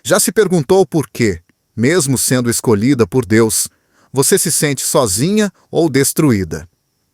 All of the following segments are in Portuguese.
Já se perguntou por quê, mesmo sendo escolhida por Deus, você se sente sozinha ou destruída?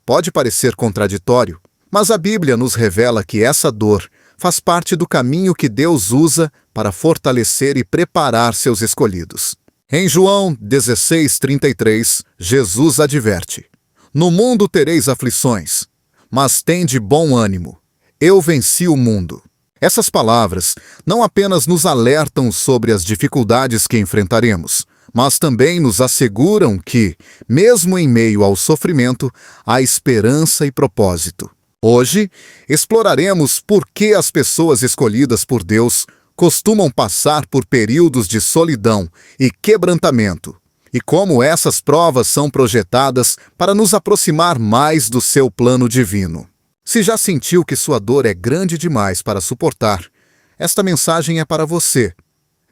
Pode parecer contraditório, mas a Bíblia nos revela que essa dor faz parte do caminho que Deus usa para fortalecer e preparar seus escolhidos. Em João 16:33, Jesus adverte: No mundo tereis aflições, mas tende bom ânimo. Eu venci o mundo. Essas palavras não apenas nos alertam sobre as dificuldades que enfrentaremos, mas também nos asseguram que, mesmo em meio ao sofrimento, há esperança e propósito. Hoje, exploraremos por que as pessoas escolhidas por Deus costumam passar por períodos de solidão e quebrantamento, e como essas provas são projetadas para nos aproximar mais do seu plano divino. Se já sentiu que sua dor é grande demais para suportar, esta mensagem é para você.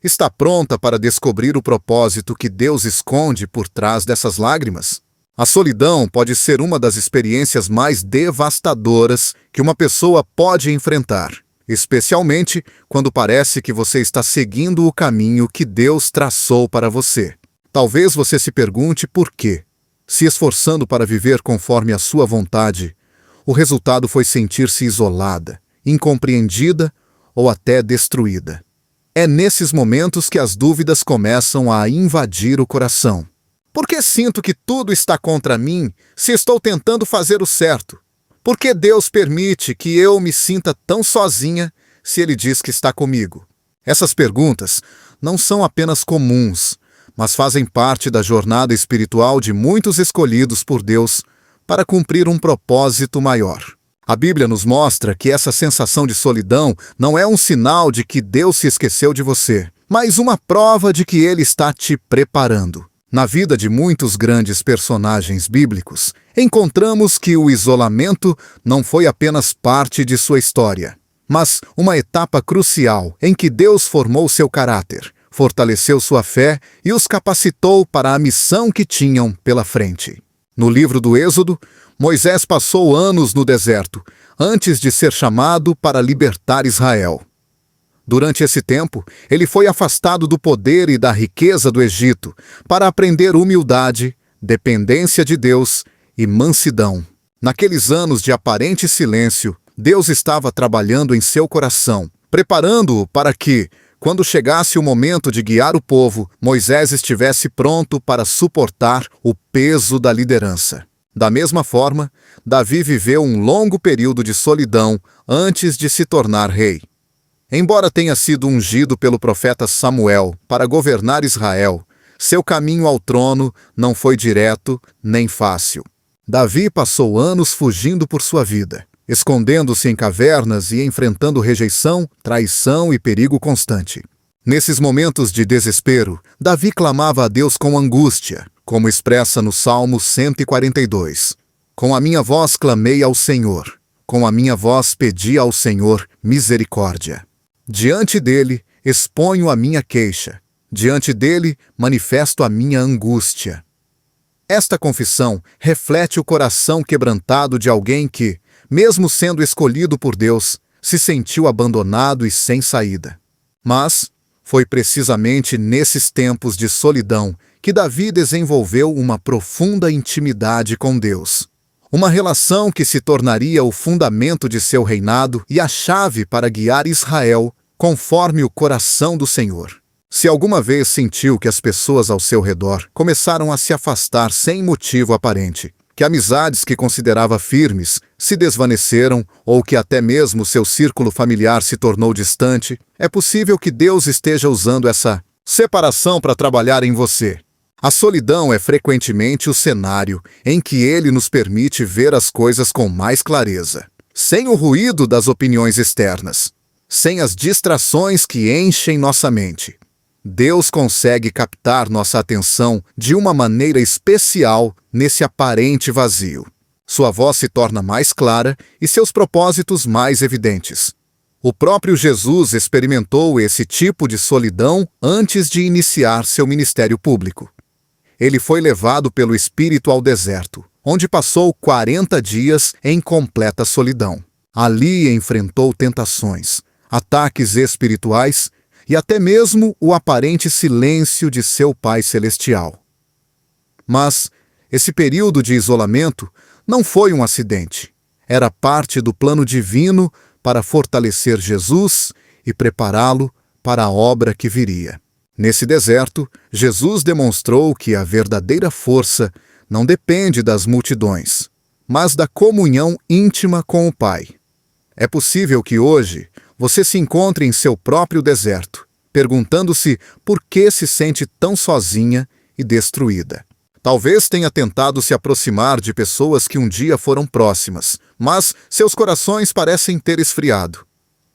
Está pronta para descobrir o propósito que Deus esconde por trás dessas lágrimas? A solidão pode ser uma das experiências mais devastadoras que uma pessoa pode enfrentar, especialmente quando parece que você está seguindo o caminho que Deus traçou para você. Talvez você se pergunte por quê. Se esforçando para viver conforme a sua vontade, o resultado foi sentir-se isolada, incompreendida ou até destruída. É nesses momentos que as dúvidas começam a invadir o coração. Por que sinto que tudo está contra mim se estou tentando fazer o certo? Por que Deus permite que eu me sinta tão sozinha se Ele diz que está comigo? Essas perguntas não são apenas comuns, mas fazem parte da jornada espiritual de muitos escolhidos por Deus para cumprir um propósito maior. A Bíblia nos mostra que essa sensação de solidão não é um sinal de que Deus se esqueceu de você, mas uma prova de que Ele está te preparando. Na vida de muitos grandes personagens bíblicos, encontramos que o isolamento não foi apenas parte de sua história, mas uma etapa crucial em que Deus formou seu caráter, fortaleceu sua fé e os capacitou para a missão que tinham pela frente. No livro do Êxodo, Moisés passou anos no deserto, antes de ser chamado para libertar Israel. Durante esse tempo, ele foi afastado do poder e da riqueza do Egito para aprender humildade, dependência de Deus e mansidão. Naqueles anos de aparente silêncio, Deus estava trabalhando em seu coração, preparando-o para que, quando chegasse o momento de guiar o povo, Moisés estivesse pronto para suportar o peso da liderança. Da mesma forma, Davi viveu um longo período de solidão antes de se tornar rei. Embora tenha sido ungido pelo profeta Samuel para governar Israel, seu caminho ao trono não foi direto nem fácil. Davi passou anos fugindo por sua vida, escondendo-se em cavernas e enfrentando rejeição, traição e perigo constante. Nesses momentos de desespero, Davi clamava a Deus com angústia, como expressa no Salmo 142. Com a minha voz clamei ao Senhor, com a minha voz pedi ao Senhor misericórdia. Diante dele, exponho a minha queixa, diante dele, manifesto a minha angústia. Esta confissão reflete o coração quebrantado de alguém que, mesmo sendo escolhido por Deus, se sentiu abandonado e sem saída. Mas foi precisamente nesses tempos de solidão que Davi desenvolveu uma profunda intimidade com Deus. Uma relação que se tornaria o fundamento de seu reinado e a chave para guiar Israel conforme o coração do Senhor. Se alguma vez sentiu que as pessoas ao seu redor começaram a se afastar sem motivo aparente, que amizades que considerava firmes se desvaneceram ou que até mesmo seu círculo familiar se tornou distante, é possível que Deus esteja usando essa separação para trabalhar em você. A solidão é frequentemente o cenário em que Ele nos permite ver as coisas com mais clareza, sem o ruído das opiniões externas, sem as distrações que enchem nossa mente. Deus consegue captar nossa atenção de uma maneira especial nesse aparente vazio. Sua voz se torna mais clara e seus propósitos mais evidentes. O próprio Jesus experimentou esse tipo de solidão antes de iniciar seu ministério público. Ele foi levado pelo Espírito ao deserto, onde passou 40 dias em completa solidão. Ali enfrentou tentações, ataques espirituais e até mesmo o aparente silêncio de seu Pai Celestial. Mas esse período de isolamento não foi um acidente. Era parte do plano divino para fortalecer Jesus e prepará-lo para a obra que viria. Nesse deserto, Jesus demonstrou que a verdadeira força não depende das multidões, mas da comunhão íntima com o Pai. É possível que hoje você se encontre em seu próprio deserto, perguntando-se por que se sente tão sozinha e destruída. Talvez tenha tentado se aproximar de pessoas que um dia foram próximas, mas seus corações parecem ter esfriado.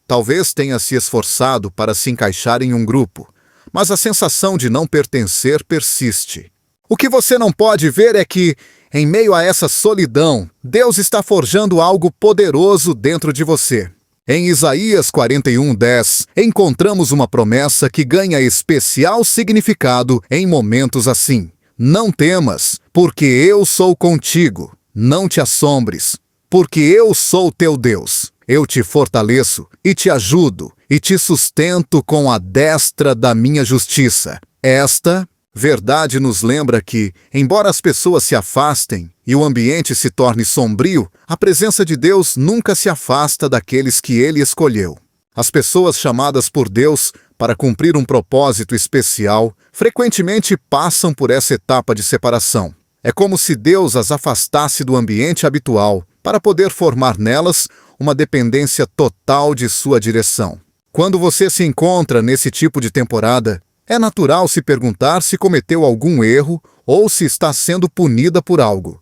Talvez tenha se esforçado para se encaixar em um grupo, mas a sensação de não pertencer persiste. O que você não pode ver é que, em meio a essa solidão, Deus está forjando algo poderoso dentro de você. Em Isaías 41:10, encontramos uma promessa que ganha especial significado em momentos assim. Não temas, porque eu sou contigo. Não te assombres, porque eu sou teu Deus. Eu te fortaleço e te ajudo e te sustento com a destra da minha justiça. Esta verdade nos lembra que, embora as pessoas se afastem e o ambiente se torne sombrio, a presença de Deus nunca se afasta daqueles que Ele escolheu. As pessoas chamadas por Deus para cumprir um propósito especial frequentemente passam por essa etapa de separação. É como se Deus as afastasse do ambiente habitual para poder formar nelas uma dependência total de sua direção. Quando você se encontra nesse tipo de temporada, é natural se perguntar se cometeu algum erro ou se está sendo punida por algo.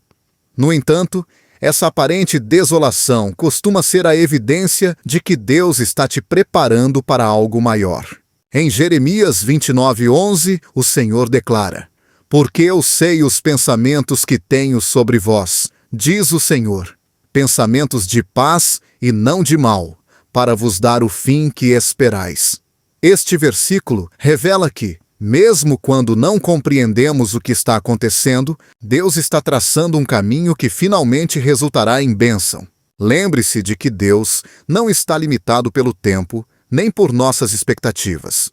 No entanto, essa aparente desolação costuma ser a evidência de que Deus está te preparando para algo maior. Em Jeremias 29:11, o Senhor declara: Porque eu sei os pensamentos que tenho sobre vós, diz o Senhor, pensamentos de paz e não de mal, para vos dar o fim que esperais. Este versículo revela que, mesmo quando não compreendemos o que está acontecendo, Deus está traçando um caminho que finalmente resultará em bênção. Lembre-se de que Deus não está limitado pelo tempo, nem por nossas expectativas.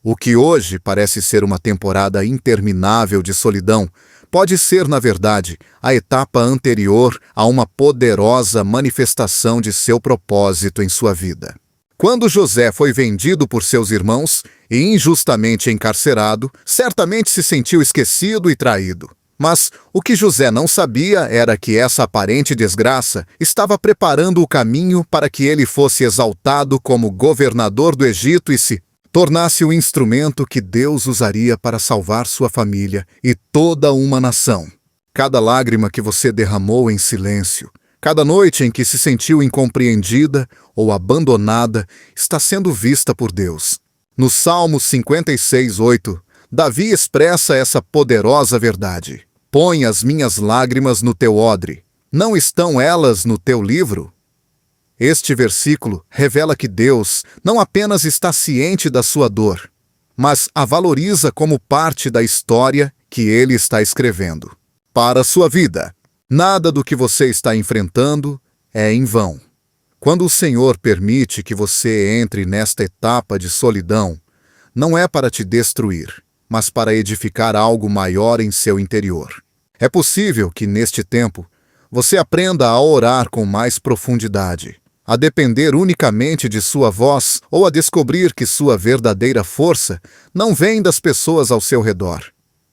O que hoje parece ser uma temporada interminável de solidão, pode ser, na verdade, a etapa anterior a uma poderosa manifestação de seu propósito em sua vida. Quando José foi vendido por seus irmãos e injustamente encarcerado, certamente se sentiu esquecido e traído. Mas o que José não sabia era que essa aparente desgraça estava preparando o caminho para que ele fosse exaltado como governador do Egito e se tornasse o instrumento que Deus usaria para salvar sua família e toda uma nação. Cada lágrima que você derramou em silêncio, cada noite em que se sentiu incompreendida ou abandonada, está sendo vista por Deus. No Salmo 56:8, Davi expressa essa poderosa verdade. Põe as minhas lágrimas no teu odre. Não estão elas no teu livro? Este versículo revela que Deus não apenas está ciente da sua dor, mas a valoriza como parte da história que Ele está escrevendo. Para a sua vida, nada do que você está enfrentando é em vão. Quando o Senhor permite que você entre nesta etapa de solidão, não é para te destruir, mas para edificar algo maior em seu interior. É possível que, neste tempo, você aprenda a orar com mais profundidade, a depender unicamente de sua voz ou a descobrir que sua verdadeira força não vem das pessoas ao seu redor,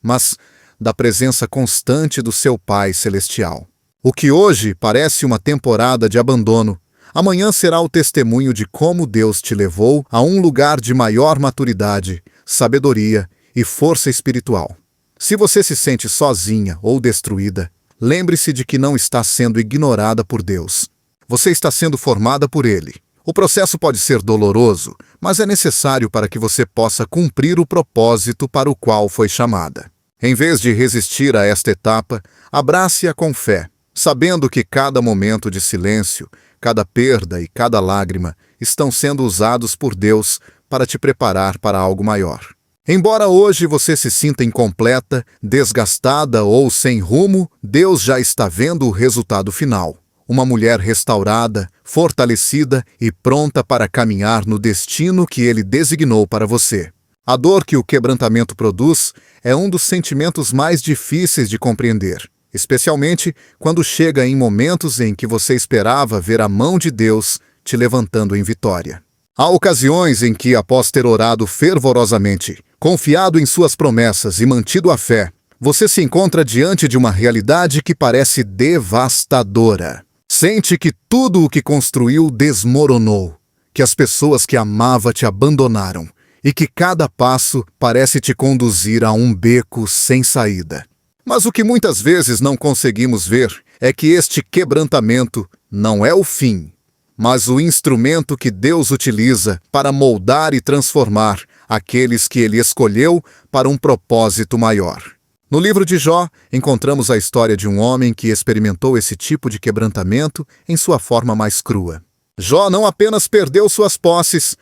mas da presença constante do seu Pai Celestial. O que hoje parece uma temporada de abandono, amanhã será o testemunho de como Deus te levou a um lugar de maior maturidade, sabedoria e força espiritual. Se você se sente sozinha ou destruída, lembre-se de que não está sendo ignorada por Deus. Você está sendo formada por Ele. O processo pode ser doloroso, mas é necessário para que você possa cumprir o propósito para o qual foi chamada. Em vez de resistir a esta etapa, abrace-a com fé, sabendo que cada momento de silêncio, cada perda e cada lágrima estão sendo usados por Deus para te preparar para algo maior. Embora hoje você se sinta incompleta, desgastada ou sem rumo, Deus já está vendo o resultado final. uma mulher restaurada, fortalecida e pronta para caminhar no destino que Ele designou para você. A dor que o quebrantamento produz é um dos sentimentos mais difíceis de compreender, especialmente quando chega em momentos em que você esperava ver a mão de Deus te levantando em vitória. Há ocasiões em que, após ter orado fervorosamente, confiado em suas promessas e mantido a fé, você se encontra diante de uma realidade que parece devastadora. Sente que tudo o que construiu desmoronou, que as pessoas que amava te abandonaram e que cada passo parece te conduzir a um beco sem saída. Mas o que muitas vezes não conseguimos ver é que este quebrantamento não é o fim, mas o instrumento que Deus utiliza para moldar e transformar aqueles que Ele escolheu para um propósito maior. No livro de Jó, encontramos a história de um homem que experimentou esse tipo de quebrantamento em sua forma mais crua. Jó não apenas perdeu suas posses,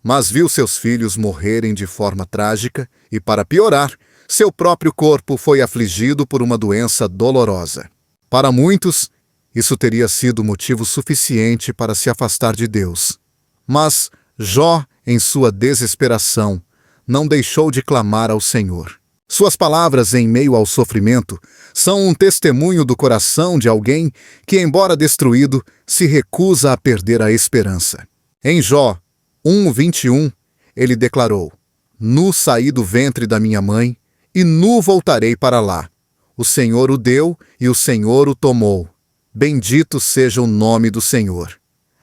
mas viu seus filhos morrerem de forma trágica e, para piorar, seu próprio corpo foi afligido por uma doença dolorosa. Para muitos, isso teria sido motivo suficiente para se afastar de Deus. Mas Jó, em sua desesperação, não deixou de clamar ao Senhor. Suas palavras em meio ao sofrimento são um testemunho do coração de alguém que, embora destruído, se recusa a perder a esperança. Em Jó 1:21, ele declarou: Nu saí do ventre da minha mãe, e nu voltarei para lá. O Senhor o deu e o Senhor o tomou. Bendito seja o nome do Senhor.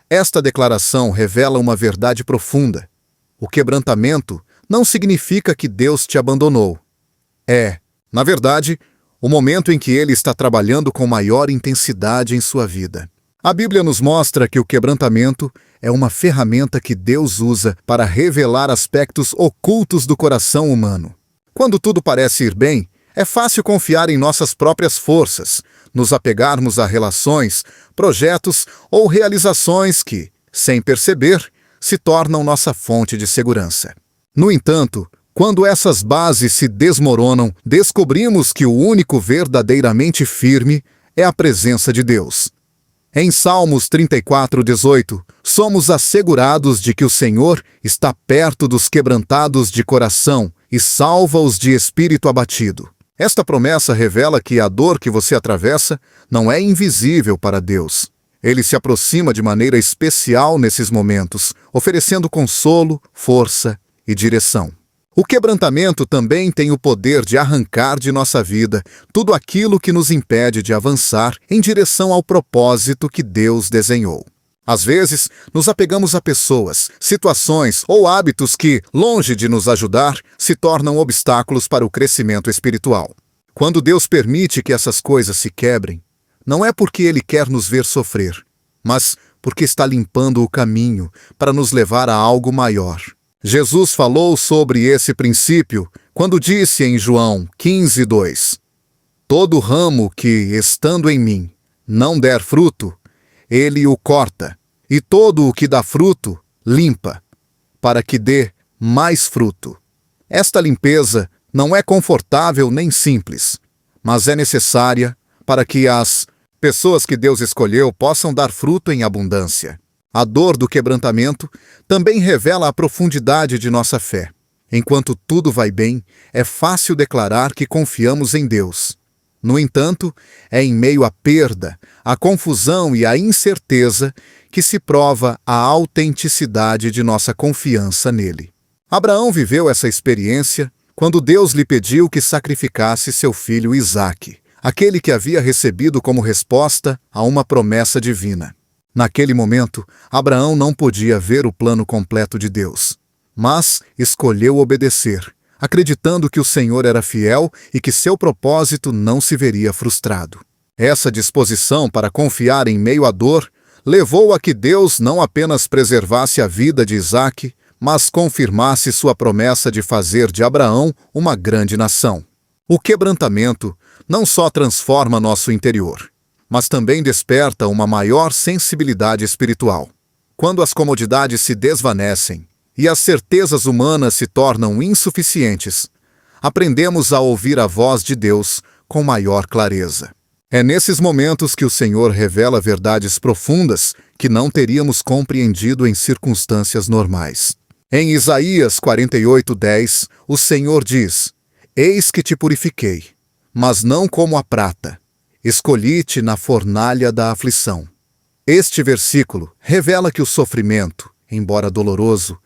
Esta declaração revela uma verdade profunda. O quebrantamento não significa que Deus te abandonou. É, na verdade, o momento em que Ele está trabalhando com maior intensidade em sua vida. A Bíblia nos mostra que o quebrantamento é uma ferramenta que Deus usa para revelar aspectos ocultos do coração humano. Quando tudo parece ir bem, é fácil confiar em nossas próprias forças, nos apegarmos a relações, projetos ou realizações que, sem perceber, se tornam nossa fonte de segurança. No entanto, quando essas bases se desmoronam, descobrimos que o único verdadeiramente firme é a presença de Deus. Em Salmos 34:18, somos assegurados de que o Senhor está perto dos quebrantados de coração e salva-os de espírito abatido. Esta promessa revela que a dor que você atravessa não é invisível para Deus. Ele se aproxima de maneira especial nesses momentos, oferecendo consolo, força e direção. O quebrantamento também tem o poder de arrancar de nossa vida tudo aquilo que nos impede de avançar em direção ao propósito que Deus desenhou. Às vezes, nos apegamos a pessoas, situações ou hábitos que, longe de nos ajudar, se tornam obstáculos para o crescimento espiritual. Quando Deus permite que essas coisas se quebrem, não é porque Ele quer nos ver sofrer, mas porque está limpando o caminho para nos levar a algo maior. Jesus falou sobre esse princípio quando disse em João 15:2: Todo ramo que, estando em mim, não der fruto, Ele o corta, e todo o que dá fruto, limpa, para que dê mais fruto. Esta limpeza não é confortável nem simples, mas é necessária para que as pessoas que Deus escolheu possam dar fruto em abundância. A dor do quebrantamento também revela a profundidade de nossa fé. Enquanto tudo vai bem, é fácil declarar que confiamos em Deus. No entanto, é em meio à perda, à confusão e à incerteza que se prova a autenticidade de nossa confiança nele. Abraão viveu essa experiência quando Deus lhe pediu que sacrificasse seu filho Isaque, aquele que havia recebido como resposta a uma promessa divina. Naquele momento, Abraão não podia ver o plano completo de Deus, mas escolheu obedecer, acreditando que o Senhor era fiel e que seu propósito não se veria frustrado. Essa disposição para confiar em meio à dor levou a que Deus não apenas preservasse a vida de Isaque, mas confirmasse sua promessa de fazer de Abraão uma grande nação. O quebrantamento não só transforma nosso interior, mas também desperta uma maior sensibilidade espiritual. Quando as comodidades se desvanecem e as certezas humanas se tornam insuficientes, aprendemos a ouvir a voz de Deus com maior clareza. É nesses momentos que o Senhor revela verdades profundas que não teríamos compreendido em circunstâncias normais. Em Isaías 48:10, o Senhor diz: Eis que te purifiquei, mas não como a prata. Escolhi-te na fornalha da aflição. Este versículo revela que o sofrimento, embora doloroso,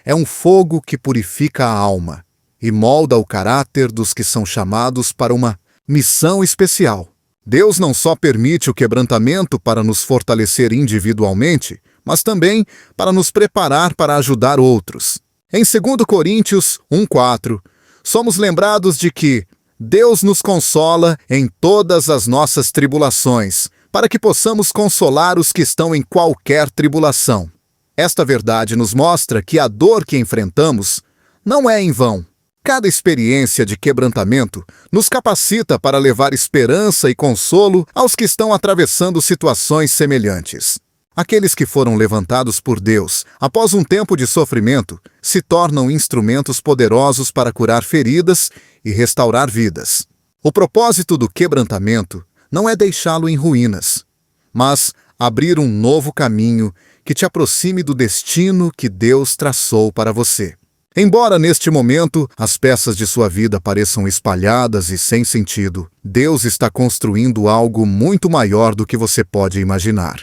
é um fogo que purifica a alma e molda o caráter dos que são chamados para uma missão especial. Deus não só permite o quebrantamento para nos fortalecer individualmente, mas também para nos preparar para ajudar outros. Em 2 Coríntios 1:4, somos lembrados de que Deus nos consola em todas as nossas tribulações, para que possamos consolar os que estão em qualquer tribulação. Esta verdade nos mostra que a dor que enfrentamos não é em vão. Cada experiência de quebrantamento nos capacita para levar esperança e consolo aos que estão atravessando situações semelhantes. Aqueles que foram levantados por Deus após um tempo de sofrimento se tornam instrumentos poderosos para curar feridas e restaurar vidas. O propósito do quebrantamento não é deixá-lo em ruínas, mas abrir um novo caminho que te aproxime do destino que Deus traçou para você. Embora neste momento as peças de sua vida pareçam espalhadas e sem sentido, Deus está construindo algo muito maior do que você pode imaginar.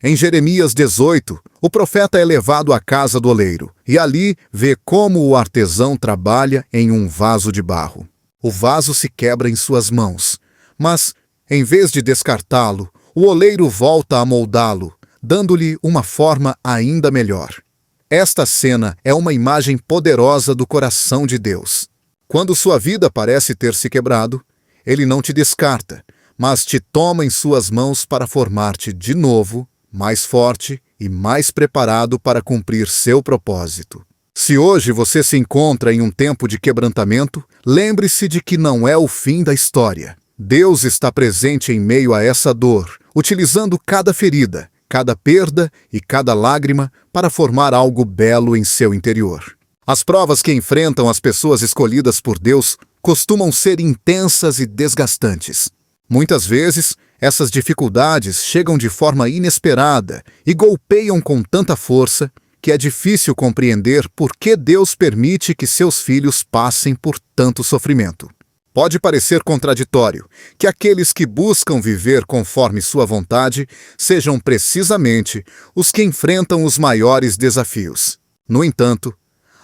Em Jeremias 18, o profeta é levado à casa do oleiro e ali vê como o artesão trabalha em um vaso de barro. O vaso se quebra em suas mãos, mas, em vez de descartá-lo, o oleiro volta a moldá-lo, dando-lhe uma forma ainda melhor. Esta cena é uma imagem poderosa do coração de Deus. Quando sua vida parece ter se quebrado, Ele não te descarta, mas te toma em suas mãos para formar-te de novo, mais forte e mais preparado para cumprir seu propósito. Se hoje você se encontra em um tempo de quebrantamento, lembre-se de que não é o fim da história. Deus está presente em meio a essa dor, utilizando cada ferida, cada perda e cada lágrima para formar algo belo em seu interior. As provas que enfrentam as pessoas escolhidas por Deus costumam ser intensas e desgastantes. Muitas vezes, essas dificuldades chegam de forma inesperada e golpeiam com tanta força que é difícil compreender por que Deus permite que seus filhos passem por tanto sofrimento. Pode parecer contraditório que aqueles que buscam viver conforme sua vontade sejam precisamente os que enfrentam os maiores desafios. No entanto,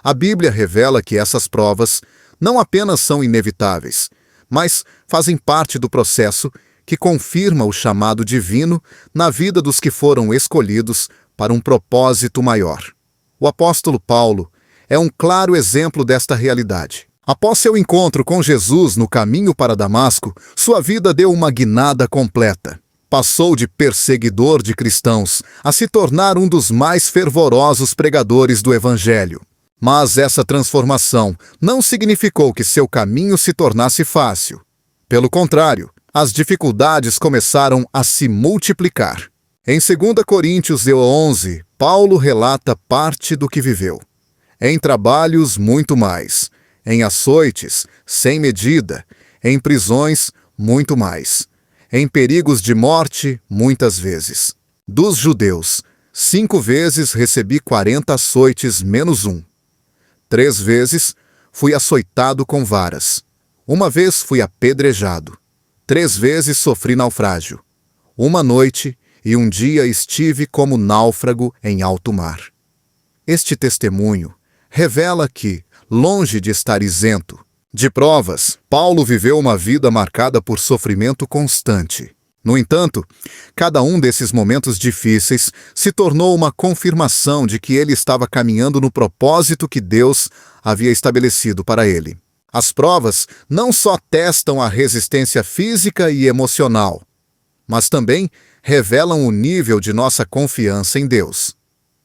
a Bíblia revela que essas provas não apenas são inevitáveis, mas fazem parte do processo que confirma o chamado divino na vida dos que foram escolhidos para um propósito maior. O apóstolo Paulo é um claro exemplo desta realidade. Após seu encontro com Jesus no caminho para Damasco, sua vida deu uma guinada completa. Passou de perseguidor de cristãos a se tornar um dos mais fervorosos pregadores do Evangelho. Mas essa transformação não significou que seu caminho se tornasse fácil. Pelo contrário, as dificuldades começaram a se multiplicar. Em 2 Coríntios 11, Paulo relata parte do que viveu. Em trabalhos, muito mais. Em açoites, sem medida. Em prisões, muito mais. Em perigos de morte, muitas vezes. Dos judeus, 5 vezes recebi 40 açoites menos 1. 3 vezes fui açoitado com varas. 1 vez fui apedrejado. 3 vezes sofri naufrágio. 1 noite e 1 dia estive como náufrago em alto mar. Este testemunho revela que, longe de estar isento de provas, Paulo viveu uma vida marcada por sofrimento constante. No entanto, cada um desses momentos difíceis se tornou uma confirmação de que ele estava caminhando no propósito que Deus havia estabelecido para ele. As provas não só testam a resistência física e emocional, mas também revelam o nível de nossa confiança em Deus.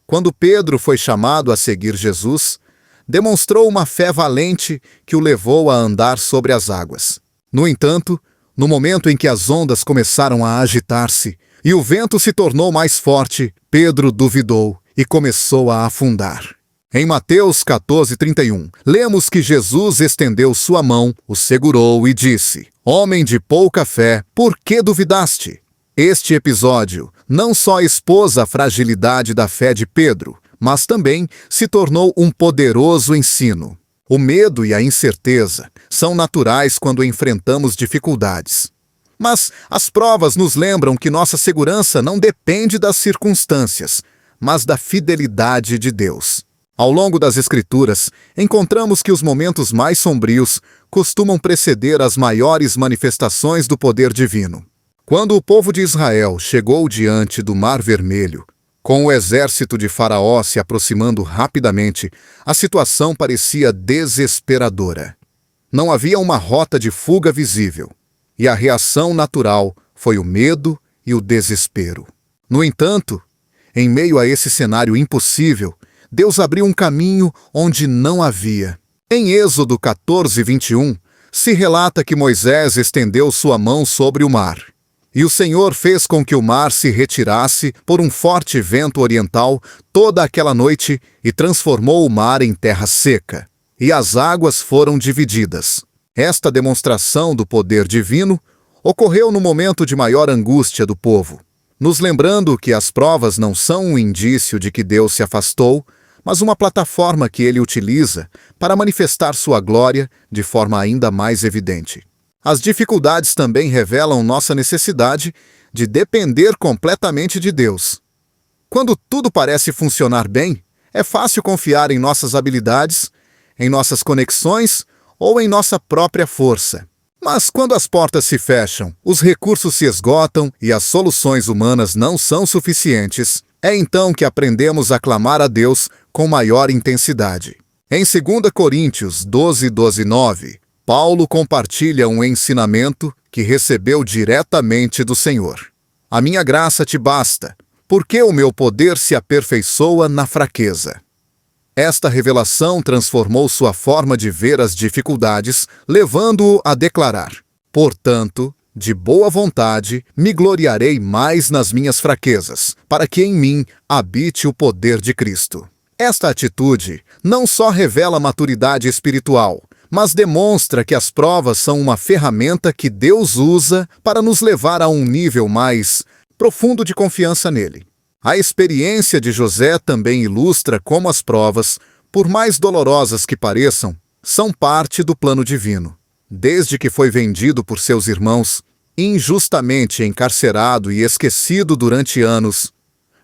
Quando Pedro foi chamado a seguir Jesus, demonstrou uma fé valente que o levou a andar sobre as águas. No entanto, no momento em que as ondas começaram a agitar-se e o vento se tornou mais forte, Pedro duvidou e começou a afundar. Em Mateus 14:31, lemos que Jesus estendeu sua mão, o segurou e disse: Homem de pouca fé, por que duvidaste? Este episódio não só expôs a fragilidade da fé de Pedro, mas também se tornou um poderoso ensino. O medo e a incerteza são naturais quando enfrentamos dificuldades. Mas as provas nos lembram que nossa segurança não depende das circunstâncias, mas da fidelidade de Deus. Ao longo das Escrituras, encontramos que os momentos mais sombrios costumam preceder as maiores manifestações do poder divino. Quando o povo de Israel chegou diante do Mar Vermelho, com o exército de Faraó se aproximando rapidamente, a situação parecia desesperadora. Não havia uma rota de fuga visível, e a reação natural foi o medo e o desespero. No entanto, em meio a esse cenário impossível, Deus abriu um caminho onde não havia. Em Êxodo 14:21, se relata que Moisés estendeu sua mão sobre o mar. E o Senhor fez com que o mar se retirasse por um forte vento oriental toda aquela noite e transformou o mar em terra seca. E as águas foram divididas. Esta demonstração do poder divino ocorreu no momento de maior angústia do povo, nos lembrando que as provas não são um indício de que Deus se afastou, mas uma plataforma que ele utiliza para manifestar sua glória de forma ainda mais evidente. As dificuldades também revelam nossa necessidade de depender completamente de Deus. Quando tudo parece funcionar bem, é fácil confiar em nossas habilidades, em nossas conexões ou em nossa própria força. Mas quando as portas se fecham, os recursos se esgotam e as soluções humanas não são suficientes, é então que aprendemos a clamar a Deus com maior intensidade. Em 2 Coríntios 12:9, Paulo compartilha um ensinamento que recebeu diretamente do Senhor. A minha graça te basta, porque o meu poder se aperfeiçoa na fraqueza. Esta revelação transformou sua forma de ver as dificuldades, levando-o a declarar: portanto, de boa vontade, me gloriarei mais nas minhas fraquezas, para que em mim habite o poder de Cristo. Esta atitude não só revela maturidade espiritual, mas demonstra que as provas são uma ferramenta que Deus usa para nos levar a um nível mais profundo de confiança nele. A experiência de José também ilustra como as provas, por mais dolorosas que pareçam, são parte do plano divino. Desde que foi vendido por seus irmãos, injustamente encarcerado e esquecido durante anos,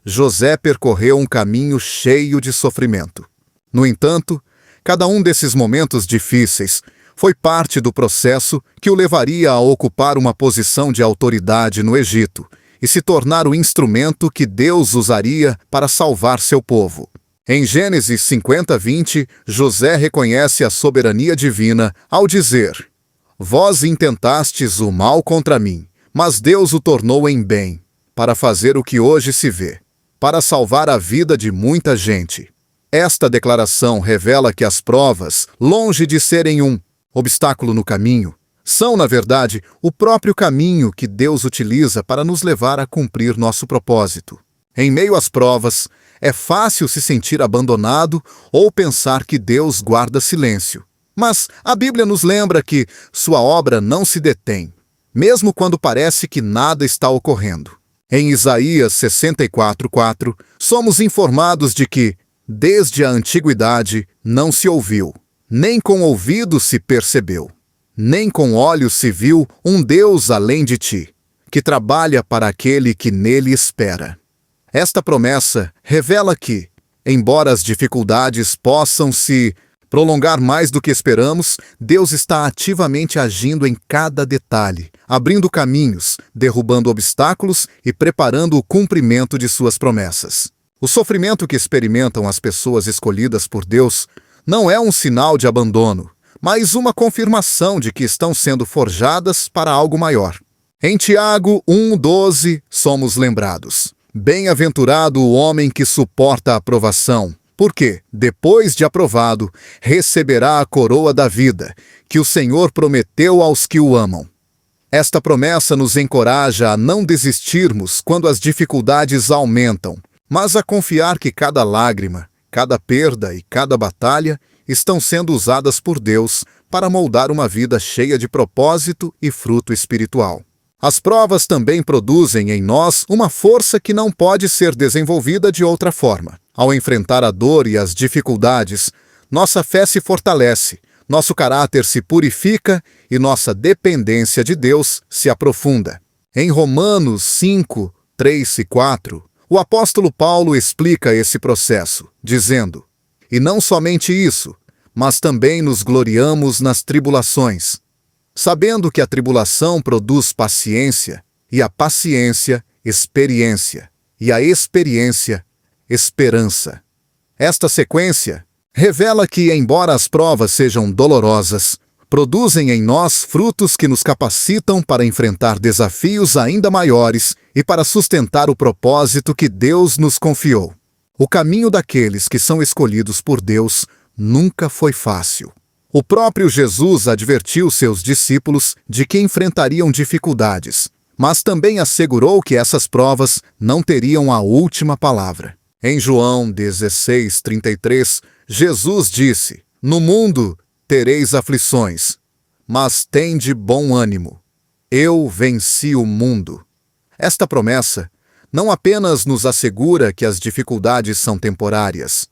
José percorreu um caminho cheio de sofrimento. No entanto, cada um desses momentos difíceis foi parte do processo que o levaria a ocupar uma posição de autoridade no Egito e se tornar o instrumento que Deus usaria para salvar seu povo. Em Gênesis 50:20, José reconhece a soberania divina ao dizer: vós intentastes o mal contra mim, mas Deus o tornou em bem, para fazer o que hoje se vê, para salvar a vida de muita gente. Esta declaração revela que as provas, longe de serem um obstáculo no caminho, são, na verdade, o próprio caminho que Deus utiliza para nos levar a cumprir nosso propósito. Em meio às provas, é fácil se sentir abandonado ou pensar que Deus guarda silêncio. Mas a Bíblia nos lembra que sua obra não se detém, mesmo quando parece que nada está ocorrendo. Em Isaías 64:4, somos informados de que, desde a antiguidade, não se ouviu, nem com ouvido se percebeu, nem com olhos se viu um Deus além de ti, que trabalha para aquele que nele espera. Esta promessa revela que, embora as dificuldades possam se prolongar mais do que esperamos, Deus está ativamente agindo em cada detalhe, abrindo caminhos, derrubando obstáculos e preparando o cumprimento de suas promessas. O sofrimento que experimentam as pessoas escolhidas por Deus não é um sinal de abandono, mas uma confirmação de que estão sendo forjadas para algo maior. Em Tiago 1:12, somos lembrados: bem-aventurado o homem que suporta a provação, porque, depois de aprovado, receberá a coroa da vida, que o Senhor prometeu aos que o amam. Esta promessa nos encoraja a não desistirmos quando as dificuldades aumentam, mas a confiar que cada lágrima, cada perda e cada batalha estão sendo usadas por Deus para moldar uma vida cheia de propósito e fruto espiritual. As provas também produzem em nós uma força que não pode ser desenvolvida de outra forma. Ao enfrentar a dor e as dificuldades, nossa fé se fortalece, nosso caráter se purifica e nossa dependência de Deus se aprofunda. Em Romanos 5, 3 e 4, o apóstolo Paulo explica esse processo, dizendo: "E não somente isso, mas também nos gloriamos nas tribulações, sabendo que a tribulação produz paciência, e a paciência, experiência, e a experiência, esperança." Esta sequência revela que, embora as provas sejam dolorosas, produzem em nós frutos que nos capacitam para enfrentar desafios ainda maiores e para sustentar o propósito que Deus nos confiou. O caminho daqueles que são escolhidos por Deus nunca foi fácil. O próprio Jesus advertiu seus discípulos de que enfrentariam dificuldades, mas também assegurou que essas provas não teriam a última palavra. Em João 16:33, Jesus disse: "No mundo tereis aflições, mas tende bom ânimo. Eu venci o mundo." Esta promessa não apenas nos assegura que as dificuldades são temporárias,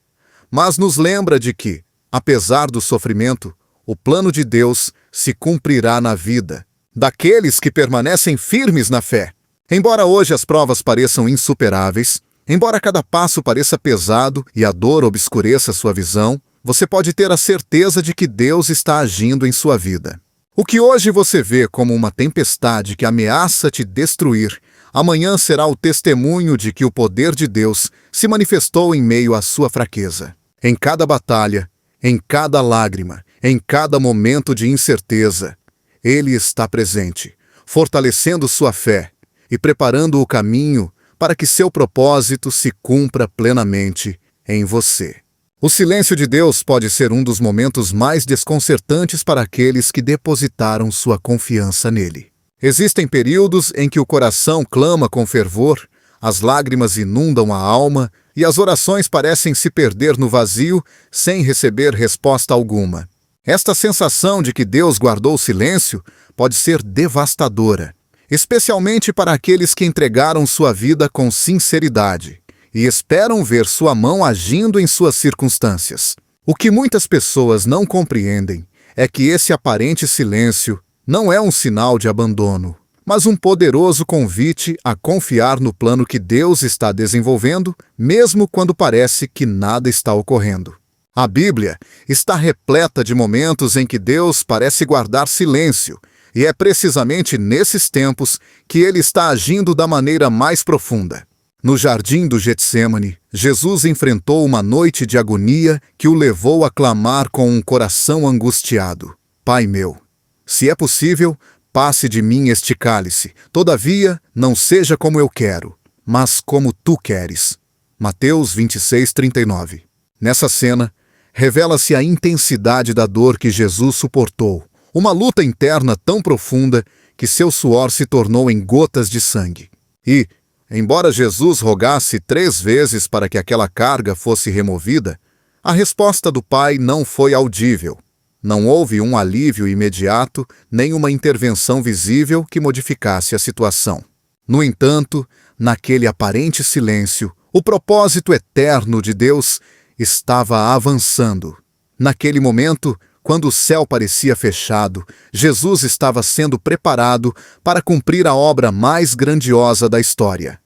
mas nos lembra de que, apesar do sofrimento, o plano de Deus se cumprirá na vida daqueles que permanecem firmes na fé. Embora hoje as provas pareçam insuperáveis, embora cada passo pareça pesado e a dor obscureça sua visão, você pode ter a certeza de que Deus está agindo em sua vida. O que hoje você vê como uma tempestade que ameaça te destruir, amanhã será o testemunho de que o poder de Deus se manifestou em meio à sua fraqueza. Em cada batalha, em cada lágrima, em cada momento de incerteza, Ele está presente, fortalecendo sua fé e preparando o caminho para que seu propósito se cumpra plenamente em você. O silêncio de Deus pode ser um dos momentos mais desconcertantes para aqueles que depositaram sua confiança nele. Existem períodos em que o coração clama com fervor, as lágrimas inundam a alma e as orações parecem se perder no vazio sem receber resposta alguma. Esta sensação de que Deus guardou silêncio pode ser devastadora, especialmente para aqueles que entregaram sua vida com sinceridade e esperam ver sua mão agindo em suas circunstâncias. O que muitas pessoas não compreendem é que esse aparente silêncio não é um sinal de abandono, mas um poderoso convite a confiar no plano que Deus está desenvolvendo, mesmo quando parece que nada está ocorrendo. A Bíblia está repleta de momentos em que Deus parece guardar silêncio, e é precisamente nesses tempos que Ele está agindo da maneira mais profunda. No jardim do Getsêmani, Jesus enfrentou uma noite de agonia que o levou a clamar com um coração angustiado: "Pai meu, se é possível, passe de mim este cálice. Todavia, não seja como eu quero, mas como tu queres." Mateus 26:39. Nessa cena, revela-se a intensidade da dor que Jesus suportou, uma luta interna tão profunda que seu suor se tornou em gotas de sangue. E, embora Jesus rogasse 3 vezes para que aquela carga fosse removida, a resposta do Pai não foi audível. Não houve um alívio imediato, nem uma intervenção visível que modificasse a situação. No entanto, naquele aparente silêncio, o propósito eterno de Deus estava avançando. Naquele momento, quando o céu parecia fechado, Jesus estava sendo preparado para cumprir a obra mais grandiosa da história: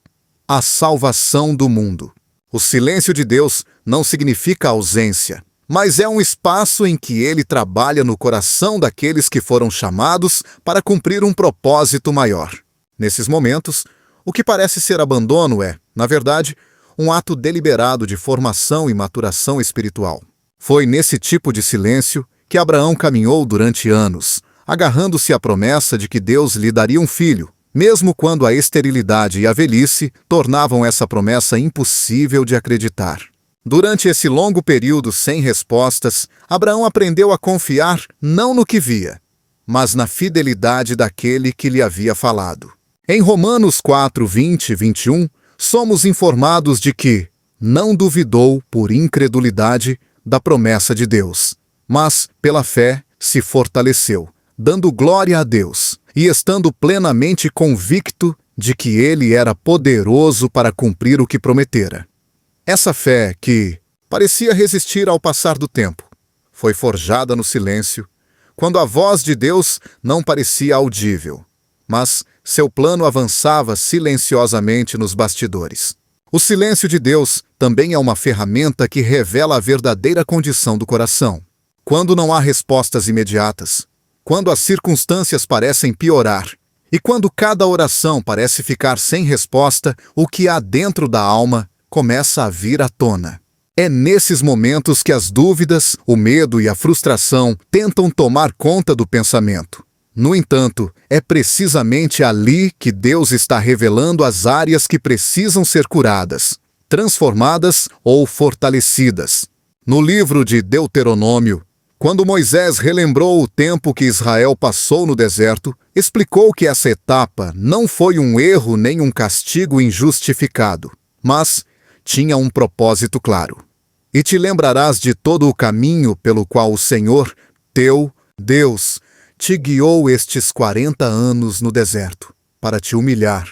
a salvação do mundo. O silêncio de Deus não significa ausência, mas é um espaço em que Ele trabalha no coração daqueles que foram chamados para cumprir um propósito maior. Nesses momentos, o que parece ser abandono é, na verdade, um ato deliberado de formação e maturação espiritual. Foi nesse tipo de silêncio que Abraão caminhou durante anos, agarrando-se à promessa de que Deus lhe daria um filho, mesmo quando a esterilidade e a velhice tornavam essa promessa impossível de acreditar. Durante esse longo período sem respostas, Abraão aprendeu a confiar não no que via, mas na fidelidade daquele que lhe havia falado. Em Romanos 4:20 e 21, somos informados de que não duvidou por incredulidade da promessa de Deus. mas, pela fé, se fortaleceu, dando glória a Deus e estando plenamente convicto de que ele era poderoso para cumprir o que prometera. Essa fé que parecia resistir ao passar do tempo foi forjada no silêncio, quando a voz de Deus não parecia audível, mas seu plano avançava silenciosamente nos bastidores. O silêncio de Deus também é uma ferramenta que revela a verdadeira condição do coração. Quando não há respostas imediatas, quando as circunstâncias parecem piorar, e quando cada oração parece ficar sem resposta, o que há dentro da alma começa a vir à tona. É nesses momentos que as dúvidas, o medo e a frustração tentam tomar conta do pensamento. No entanto, é precisamente ali que Deus está revelando as áreas que precisam ser curadas, transformadas ou fortalecidas. No livro de Deuteronômio, quando Moisés relembrou o tempo que Israel passou no deserto, explicou que essa etapa não foi um erro nem um castigo injustificado, mas tinha um propósito claro. E te lembrarás de todo o caminho pelo qual o Senhor, teu Deus, te guiou estes 40 anos no deserto, para te humilhar,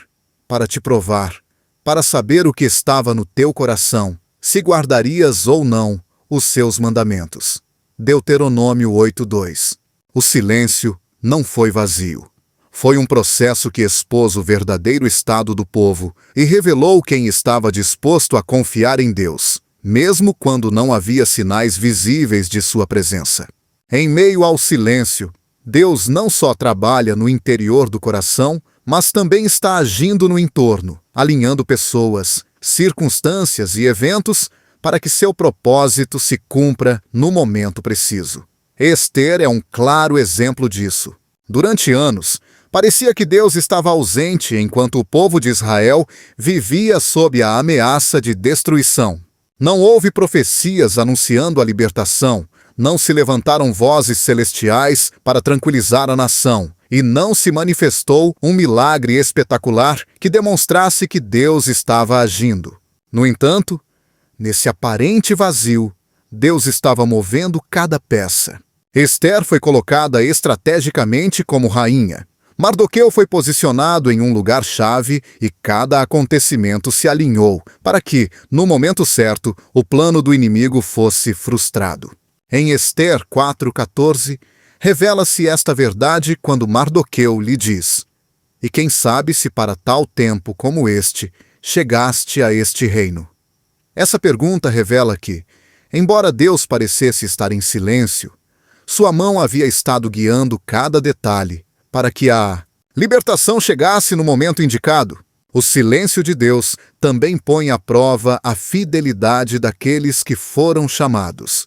para te provar, para saber o que estava no teu coração, se guardarias ou não os seus mandamentos. Deuteronômio 8:2. O silêncio não foi vazio. Foi um processo que expôs o verdadeiro estado do povo e revelou quem estava disposto a confiar em Deus, mesmo quando não havia sinais visíveis de sua presença. Em meio ao silêncio, Deus não só trabalha no interior do coração, mas também está agindo no entorno, alinhando pessoas, circunstâncias e eventos para que seu propósito se cumpra no momento preciso. Ester é um claro exemplo disso. Durante anos, parecia que Deus estava ausente enquanto o povo de Israel vivia sob a ameaça de destruição. Não houve profecias anunciando a libertação, não se levantaram vozes celestiais para tranquilizar a nação, e não se manifestou um milagre espetacular que demonstrasse que Deus estava agindo. No entanto, nesse aparente vazio, Deus estava movendo cada peça. Ester foi colocada estrategicamente como rainha. Mardoqueu foi posicionado em um lugar-chave e cada acontecimento se alinhou para que, no momento certo, o plano do inimigo fosse frustrado. Em Ester 4:14, revela-se esta verdade quando Mardoqueu lhe diz: "E quem sabe se para tal tempo como este chegaste a este reino?" Essa pergunta revela que, embora Deus parecesse estar em silêncio, sua mão havia estado guiando cada detalhe para que a libertação chegasse no momento indicado. O silêncio de Deus também põe à prova a fidelidade daqueles que foram chamados.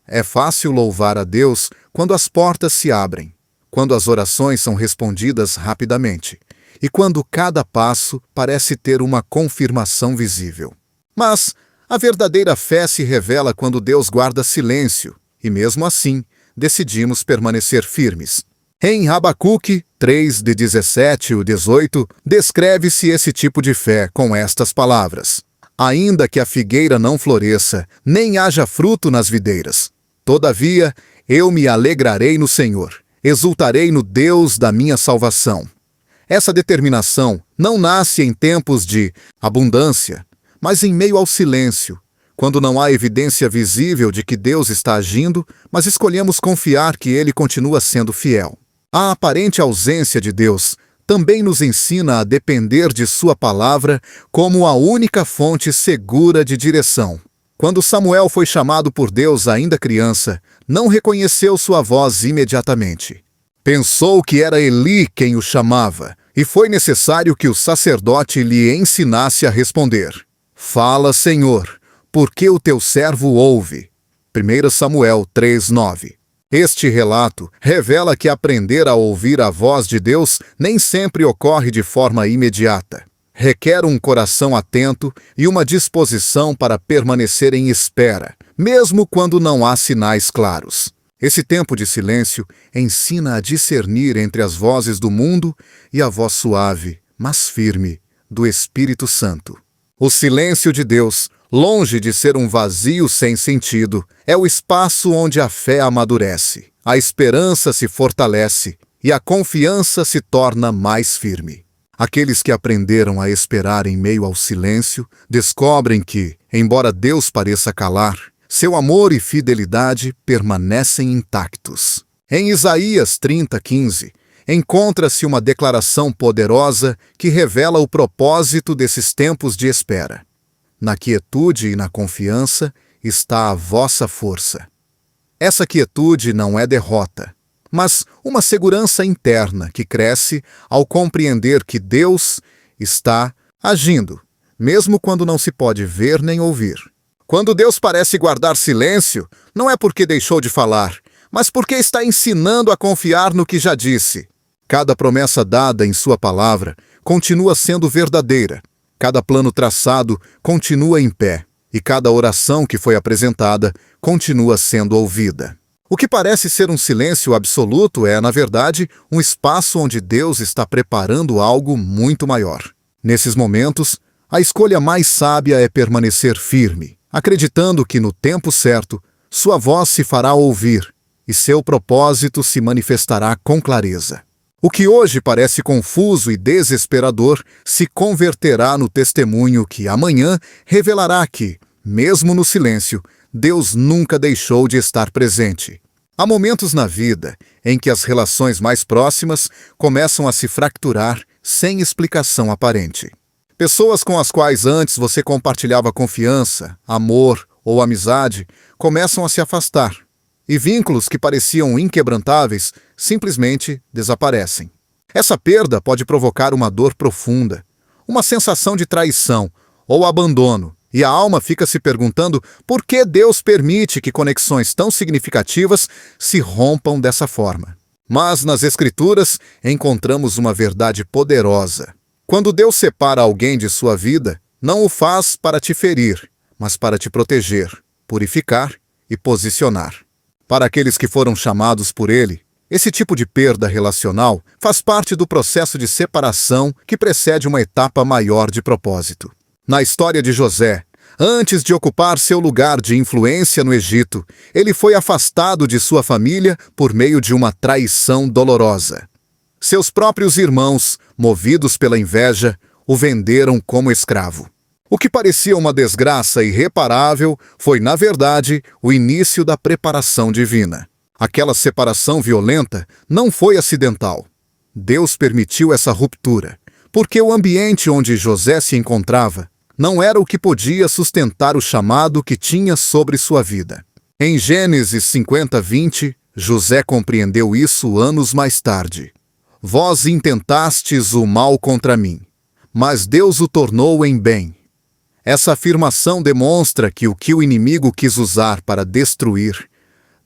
É fácil louvar a Deus quando as portas se abrem, quando as orações são respondidas rapidamente e quando cada passo parece ter uma confirmação visível. Mas a verdadeira fé se revela quando Deus guarda silêncio e, mesmo assim, decidimos permanecer firmes. Em Habacuque 3:17-18, descreve-se esse tipo de fé com estas palavras: "Ainda que a figueira não floresça, nem haja fruto nas videiras, todavia eu me alegrarei no Senhor, exultarei no Deus da minha salvação." Essa determinação não nasce em tempos de abundância, mas em meio ao silêncio, quando não há evidência visível de que Deus está agindo, mas escolhemos confiar que Ele continua sendo fiel. A aparente ausência de Deus também nos ensina a depender de Sua palavra como a única fonte segura de direção. Quando Samuel foi chamado por Deus ainda criança, não reconheceu sua voz imediatamente. Pensou que era Eli quem o chamava, e foi necessário que o sacerdote lhe ensinasse a responder: "Fala, Senhor, porque o teu servo ouve." 1 Samuel 3:9. Este relato revela que aprender a ouvir a voz de Deus nem sempre ocorre de forma imediata. Requer um coração atento e uma disposição para permanecer em espera, mesmo quando não há sinais claros. Esse tempo de silêncio ensina a discernir entre as vozes do mundo e a voz suave, mas firme, do Espírito Santo. O silêncio de Deus Longe de ser um vazio sem sentido, é o espaço onde a fé amadurece, a esperança se fortalece e a confiança se torna mais firme. Aqueles que aprenderam a esperar em meio ao silêncio descobrem que, embora Deus pareça calar, seu amor e fidelidade permanecem intactos. Em Isaías 30:15, encontra-se uma declaração poderosa que revela o propósito desses tempos de espera. Na quietude e na confiança está a vossa força. Essa quietude não é derrota, mas uma segurança interna que cresce ao compreender que Deus está agindo, mesmo quando não se pode ver nem ouvir. Quando Deus parece guardar silêncio, não é porque deixou de falar, mas porque está ensinando a confiar no que já disse. Cada promessa dada em sua palavra continua sendo verdadeira. Cada plano traçado continua em pé, e cada oração que foi apresentada continua sendo ouvida. O que parece ser um silêncio absoluto é, na verdade, um espaço onde Deus está preparando algo muito maior. Nesses momentos, a escolha mais sábia é permanecer firme, acreditando que no tempo certo, sua voz se fará ouvir e seu propósito se manifestará com clareza. O que hoje parece confuso e desesperador se converterá no testemunho que amanhã revelará que, mesmo no silêncio, Deus nunca deixou de estar presente. Há momentos na vida em que as relações mais próximas começam a se fracturar sem explicação aparente. Pessoas com as quais antes você compartilhava confiança, amor ou amizade começam a se afastar. E vínculos que pareciam inquebrantáveis simplesmente desaparecem. Essa perda pode provocar uma dor profunda, uma sensação de traição ou abandono, e a alma fica se perguntando por que Deus permite que conexões tão significativas se rompam dessa forma. Mas nas Escrituras encontramos uma verdade poderosa. Quando Deus separa alguém de sua vida, não o faz para te ferir, mas para te proteger, purificar e posicionar. Para aqueles que foram chamados por Ele, esse tipo de perda relacional faz parte do processo de separação que precede uma etapa maior de propósito. Na história de José, antes de ocupar seu lugar de influência no Egito, ele foi afastado de sua família por meio de uma traição dolorosa. Seus próprios irmãos, movidos pela inveja, o venderam como escravo. O que parecia uma desgraça irreparável foi, na verdade, o início da preparação divina. Aquela separação violenta não foi acidental. Deus permitiu essa ruptura, porque o ambiente onde José se encontrava não era o que podia sustentar o chamado que tinha sobre sua vida. Em Gênesis 50:20, José compreendeu isso anos mais tarde. Vós intentastes o mal contra mim, mas Deus o tornou em bem. Essa afirmação demonstra que o inimigo quis usar para destruir,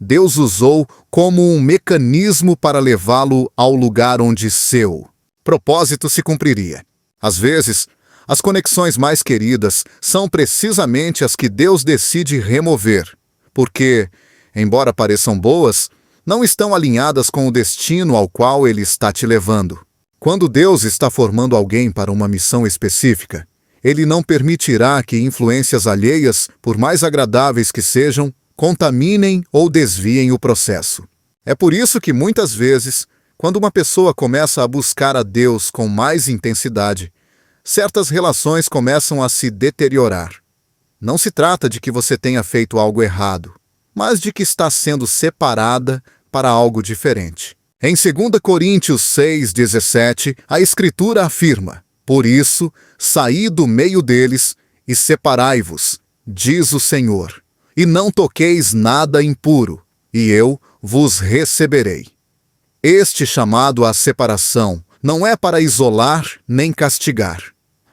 Deus usou como um mecanismo para levá-lo ao lugar onde seu propósito se cumpriria. Às vezes, as conexões mais queridas são precisamente as que Deus decide remover, porque, embora pareçam boas, não estão alinhadas com o destino ao qual Ele está te levando. Quando Deus está formando alguém para uma missão específica, Ele não permitirá que influências alheias, por mais agradáveis que sejam, contaminem ou desviem o processo. É por isso que muitas vezes, quando uma pessoa começa a buscar a Deus com mais intensidade, certas relações começam a se deteriorar. Não se trata de que você tenha feito algo errado, mas de que está sendo separada para algo diferente. Em 2 Coríntios 6:17, a Escritura afirma: por isso, saí do meio deles e separai-vos, diz o Senhor, e não toqueis nada impuro, e eu vos receberei. Este chamado à separação não é para isolar nem castigar,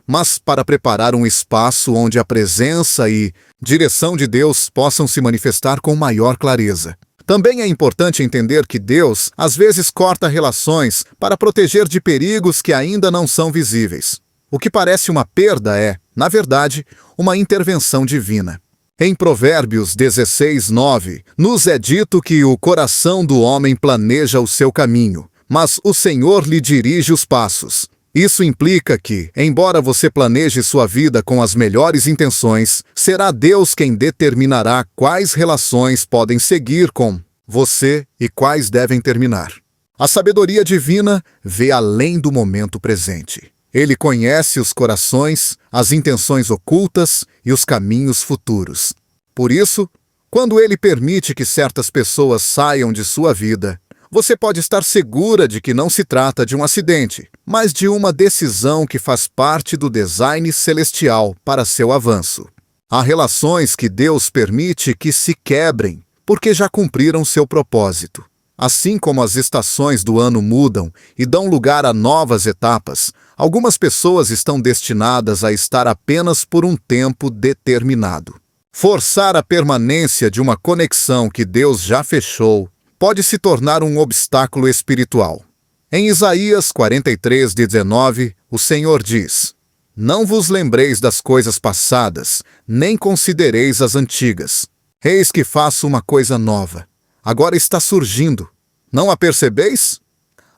mas para preparar um espaço onde a presença e direção de Deus possam se manifestar com maior clareza. Também é importante entender que Deus, às vezes, corta relações para proteger de perigos que ainda não são visíveis. O que parece uma perda é, na verdade, uma intervenção divina. Em Provérbios 16:9, nos é dito que o coração do homem planeja o seu caminho, mas o Senhor lhe dirige os passos. Isso implica que, embora você planeje sua vida com as melhores intenções, será Deus quem determinará quais relações podem seguir com você e quais devem terminar. A sabedoria divina vê além do momento presente. Ele conhece os corações, as intenções ocultas e os caminhos futuros. Por isso, quando ele permite que certas pessoas saiam de sua vida, você pode estar segura de que não se trata de um acidente, mas de uma decisão que faz parte do design celestial para seu avanço. Há relações que Deus permite que se quebrem, porque já cumpriram seu propósito. Assim como as estações do ano mudam e dão lugar a novas etapas, algumas pessoas estão destinadas a estar apenas por um tempo determinado. Forçar a permanência de uma conexão que Deus já fechou pode se tornar um obstáculo espiritual. Em Isaías 43:19, o Senhor diz: Não vos lembreis das coisas passadas, nem considereis as antigas. Eis que faço uma coisa nova. Agora está surgindo. Não a percebeis?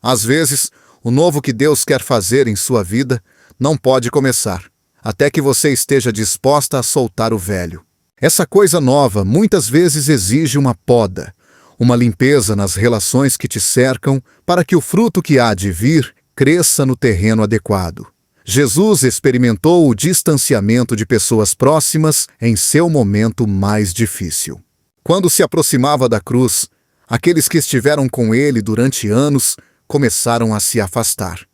Às vezes, o novo que Deus quer fazer em sua vida não pode começar, até que você esteja disposta a soltar o velho. Essa coisa nova muitas vezes exige uma poda, uma limpeza nas relações que te cercam para que o fruto que há de vir cresça no terreno adequado. Jesus experimentou o distanciamento de pessoas próximas em seu momento mais difícil. Quando se aproximava da cruz, aqueles que estiveram com ele durante anos começaram a se afastar.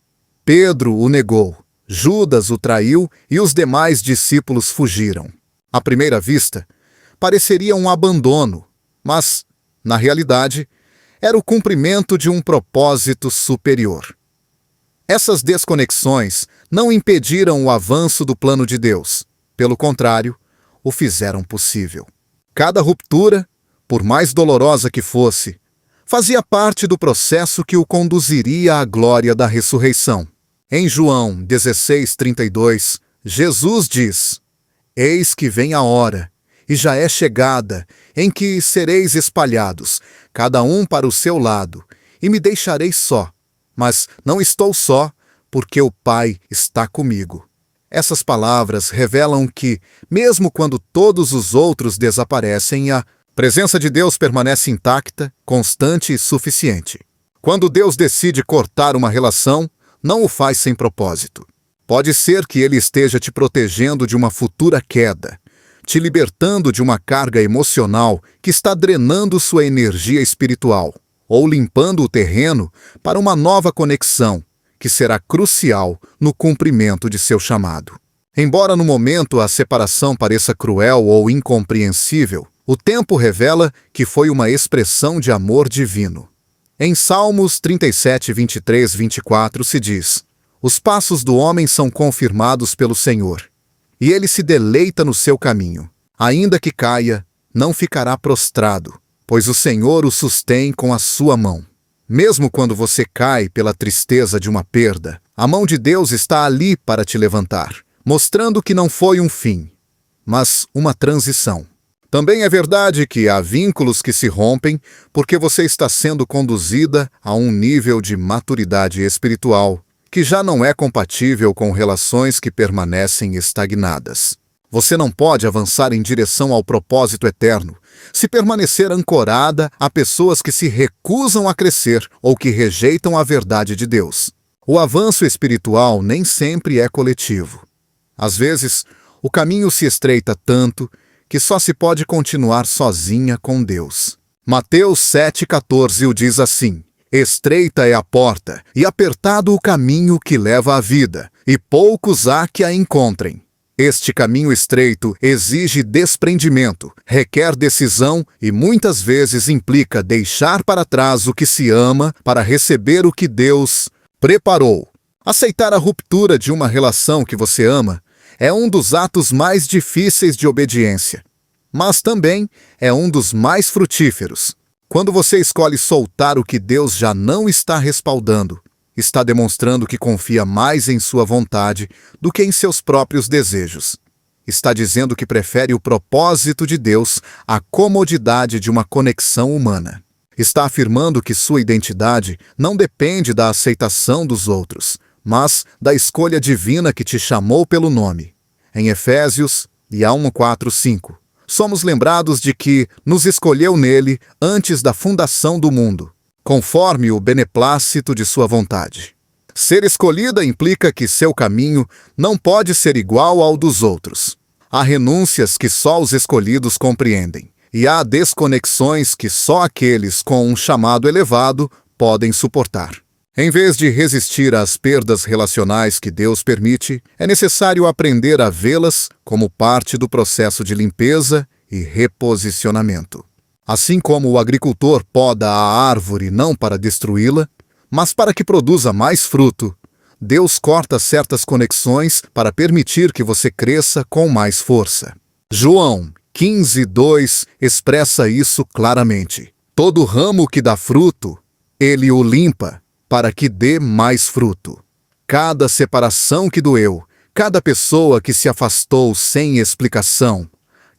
Pedro o negou, Judas o traiu e os demais discípulos fugiram. À primeira vista, pareceria um abandono, mas, na realidade, era o cumprimento de um propósito superior. Essas desconexões não impediram o avanço do plano de Deus. Pelo contrário, o fizeram possível. Cada ruptura, por mais dolorosa que fosse, fazia parte do processo que o conduziria à glória da ressurreição. Em João 16:32, Jesus diz: Eis que vem a hora, e já é chegada, em que sereis espalhados, cada um para o seu lado, e me deixareis só. Mas não estou só, porque o Pai está comigo. Essas palavras revelam que, mesmo quando todos os outros desaparecem, a presença de Deus permanece intacta, constante e suficiente. Quando Deus decide cortar uma relação, não o faz sem propósito. Pode ser que Ele esteja te protegendo de uma futura queda, te libertando de uma carga emocional que está drenando sua energia espiritual, ou limpando o terreno para uma nova conexão, que será crucial no cumprimento de seu chamado. Embora no momento a separação pareça cruel ou incompreensível, o tempo revela que foi uma expressão de amor divino. Em Salmos 37:23-24 se diz: Os passos do homem são confirmados pelo Senhor, e ele se deleita no seu caminho. Ainda que caia, não ficará prostrado, pois o Senhor o sustém com a sua mão. Mesmo quando você cai pela tristeza de uma perda, a mão de Deus está ali para te levantar, mostrando que não foi um fim, mas uma transição. Também é verdade que há vínculos que se rompem porque você está sendo conduzida a um nível de maturidade espiritual que já não é compatível com relações que permanecem estagnadas. Você não pode avançar em direção ao propósito eterno se permanecer ancorada a pessoas que se recusam a crescer ou que rejeitam a verdade de Deus. O avanço espiritual nem sempre é coletivo. Às vezes, o caminho se estreita tanto que só se pode continuar sozinha com Deus. Mateus 7,14 o diz assim: Estreita é a porta, e apertado o caminho que leva à vida, e poucos há que a encontrem. Este caminho estreito exige desprendimento, requer decisão e muitas vezes implica deixar para trás o que se ama para receber o que Deus preparou. Aceitar a ruptura de uma relação que você ama é um dos atos mais difíceis de obediência, mas também é um dos mais frutíferos. Quando você escolhe soltar o que Deus já não está respaldando, está demonstrando que confia mais em sua vontade do que em seus próprios desejos. Está dizendo que prefere o propósito de Deus à comodidade de uma conexão humana. Está afirmando que sua identidade não depende da aceitação dos outros, mas da escolha divina que te chamou pelo nome. Em Efésios e a 1:4-5, somos lembrados de que nos escolheu nele antes da fundação do mundo, conforme o beneplácito de sua vontade. Ser escolhida implica que seu caminho não pode ser igual ao dos outros. Há renúncias que só os escolhidos compreendem, e há desconexões que só aqueles com um chamado elevado podem suportar. Em vez de resistir às perdas relacionais que Deus permite, é necessário aprender a vê-las como parte do processo de limpeza e reposicionamento. Assim como o agricultor poda a árvore não para destruí-la, mas para que produza mais fruto, Deus corta certas conexões para permitir que você cresça com mais força. João 15:2 expressa isso claramente. Todo ramo que dá fruto, ele o limpa, para que dê mais fruto. Cada separação que doeu, cada pessoa que se afastou sem explicação,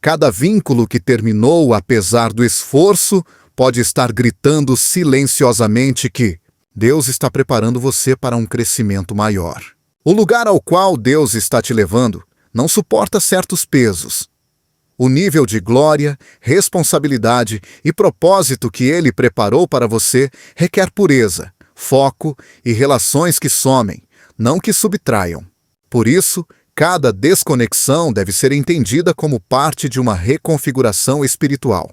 cada vínculo que terminou apesar do esforço, pode estar gritando silenciosamente que Deus está preparando você para um crescimento maior. O lugar ao qual Deus está te levando não suporta certos pesos. O nível de glória, responsabilidade e propósito que Ele preparou para você requer pureza, foco e relações que somem, não que subtraiam. Por isso, cada desconexão deve ser entendida como parte de uma reconfiguração espiritual.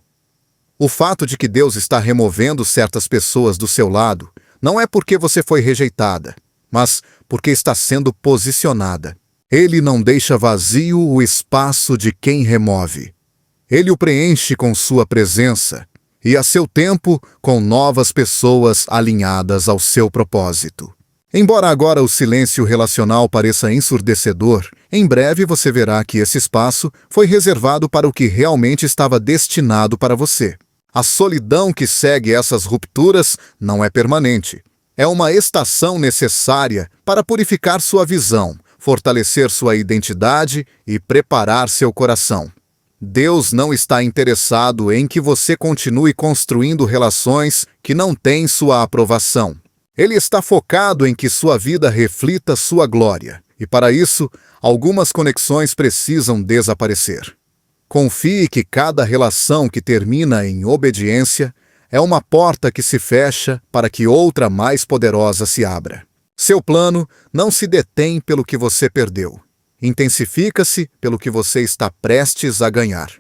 O fato de que Deus está removendo certas pessoas do seu lado não é porque você foi rejeitada, mas porque está sendo posicionada. Ele não deixa vazio o espaço de quem remove. Ele o preenche com sua presença e, a seu tempo, com novas pessoas alinhadas ao seu propósito. Embora agora o silêncio relacional pareça ensurdecedor, em breve você verá que esse espaço foi reservado para o que realmente estava destinado para você. A solidão que segue essas rupturas não é permanente. É uma estação necessária para purificar sua visão, fortalecer sua identidade e preparar seu coração. Deus não está interessado em que você continue construindo relações que não têm sua aprovação. Ele está focado em que sua vida reflita sua glória, e para isso, algumas conexões precisam desaparecer. Confie que cada relação que termina em obediência é uma porta que se fecha para que outra mais poderosa se abra. Seu plano não se detém pelo que você perdeu. Intensifica-se pelo que você está prestes a ganhar.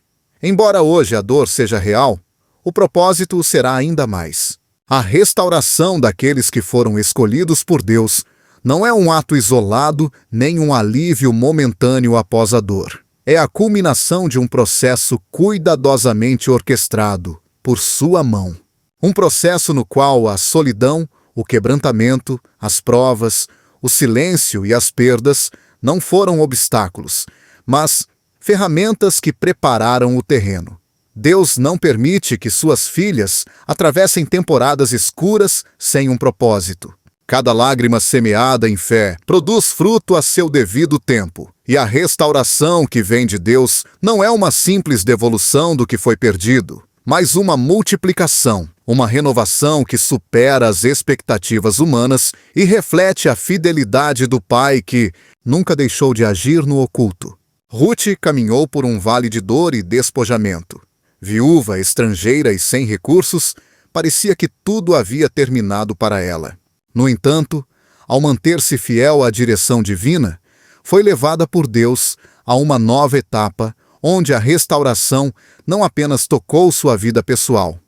Embora hoje a dor seja real, o propósito o será ainda mais. A restauração daqueles que foram escolhidos por Deus não é um ato isolado nem um alívio momentâneo após a dor. É a culminação de um processo cuidadosamente orquestrado por sua mão. Um processo no qual a solidão, o quebrantamento, as provas, o silêncio e as perdas não foram obstáculos, mas ferramentas que prepararam o terreno. Deus não permite que suas filhas atravessem temporadas escuras sem um propósito. Cada lágrima semeada em fé produz fruto a seu devido tempo. E a restauração que vem de Deus não é uma simples devolução do que foi perdido, mas uma multiplicação, uma renovação que supera as expectativas humanas e reflete a fidelidade do Pai que nunca deixou de agir no oculto. Ruth caminhou por um vale de dor e despojamento. Viúva, estrangeira e sem recursos, parecia que tudo havia terminado para ela. No entanto, ao manter-se fiel à direção divina, foi levada por Deus a uma nova etapa, onde a restauração não apenas tocou sua vida pessoal,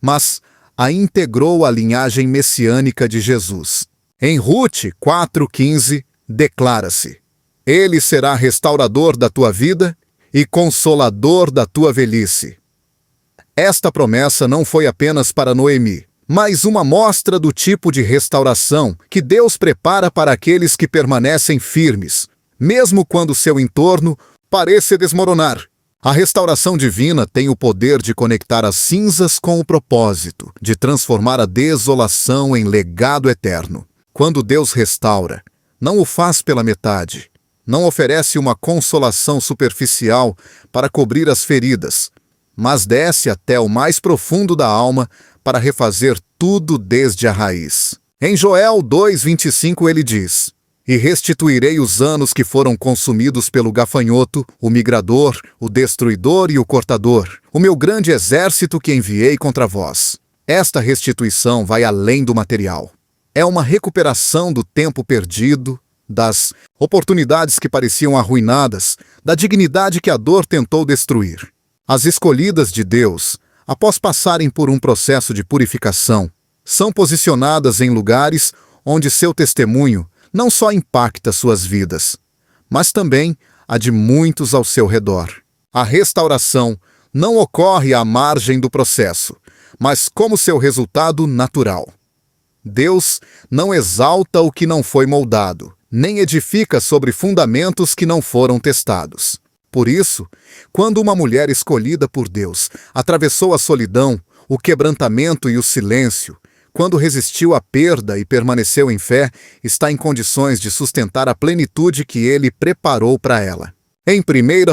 mas a integrou à linhagem messiânica de Jesus. Em Ruth 4:15, declara-se: Ele será restaurador da tua vida e consolador da tua velhice. Esta promessa não foi apenas para Noemi, mas uma mostra do tipo de restauração que Deus prepara para aqueles que permanecem firmes, mesmo quando seu entorno pareça desmoronar. A restauração divina tem o poder de conectar as cinzas com o propósito, de transformar a desolação em legado eterno. Quando Deus restaura, não o faz pela metade, não oferece uma consolação superficial para cobrir as feridas, mas desce até o mais profundo da alma para refazer tudo desde a raiz. Em Joel 2:25 ele diz: E restituirei os anos que foram consumidos pelo gafanhoto, o migrador, o destruidor e o cortador, o meu grande exército que enviei contra vós. Esta restituição vai além do material. É uma recuperação do tempo perdido, das oportunidades que pareciam arruinadas, da dignidade que a dor tentou destruir. As escolhidas de Deus, após passarem por um processo de purificação, são posicionadas em lugares onde seu testemunho não só impacta suas vidas, mas também a de muitos ao seu redor. A restauração não ocorre à margem do processo, mas como seu resultado natural. Deus não exalta o que não foi moldado, nem edifica sobre fundamentos que não foram testados. Por isso, quando uma mulher escolhida por Deus atravessou a solidão, o quebrantamento e o silêncio, quando resistiu à perda e permaneceu em fé, está em condições de sustentar a plenitude que Ele preparou para ela. Em 1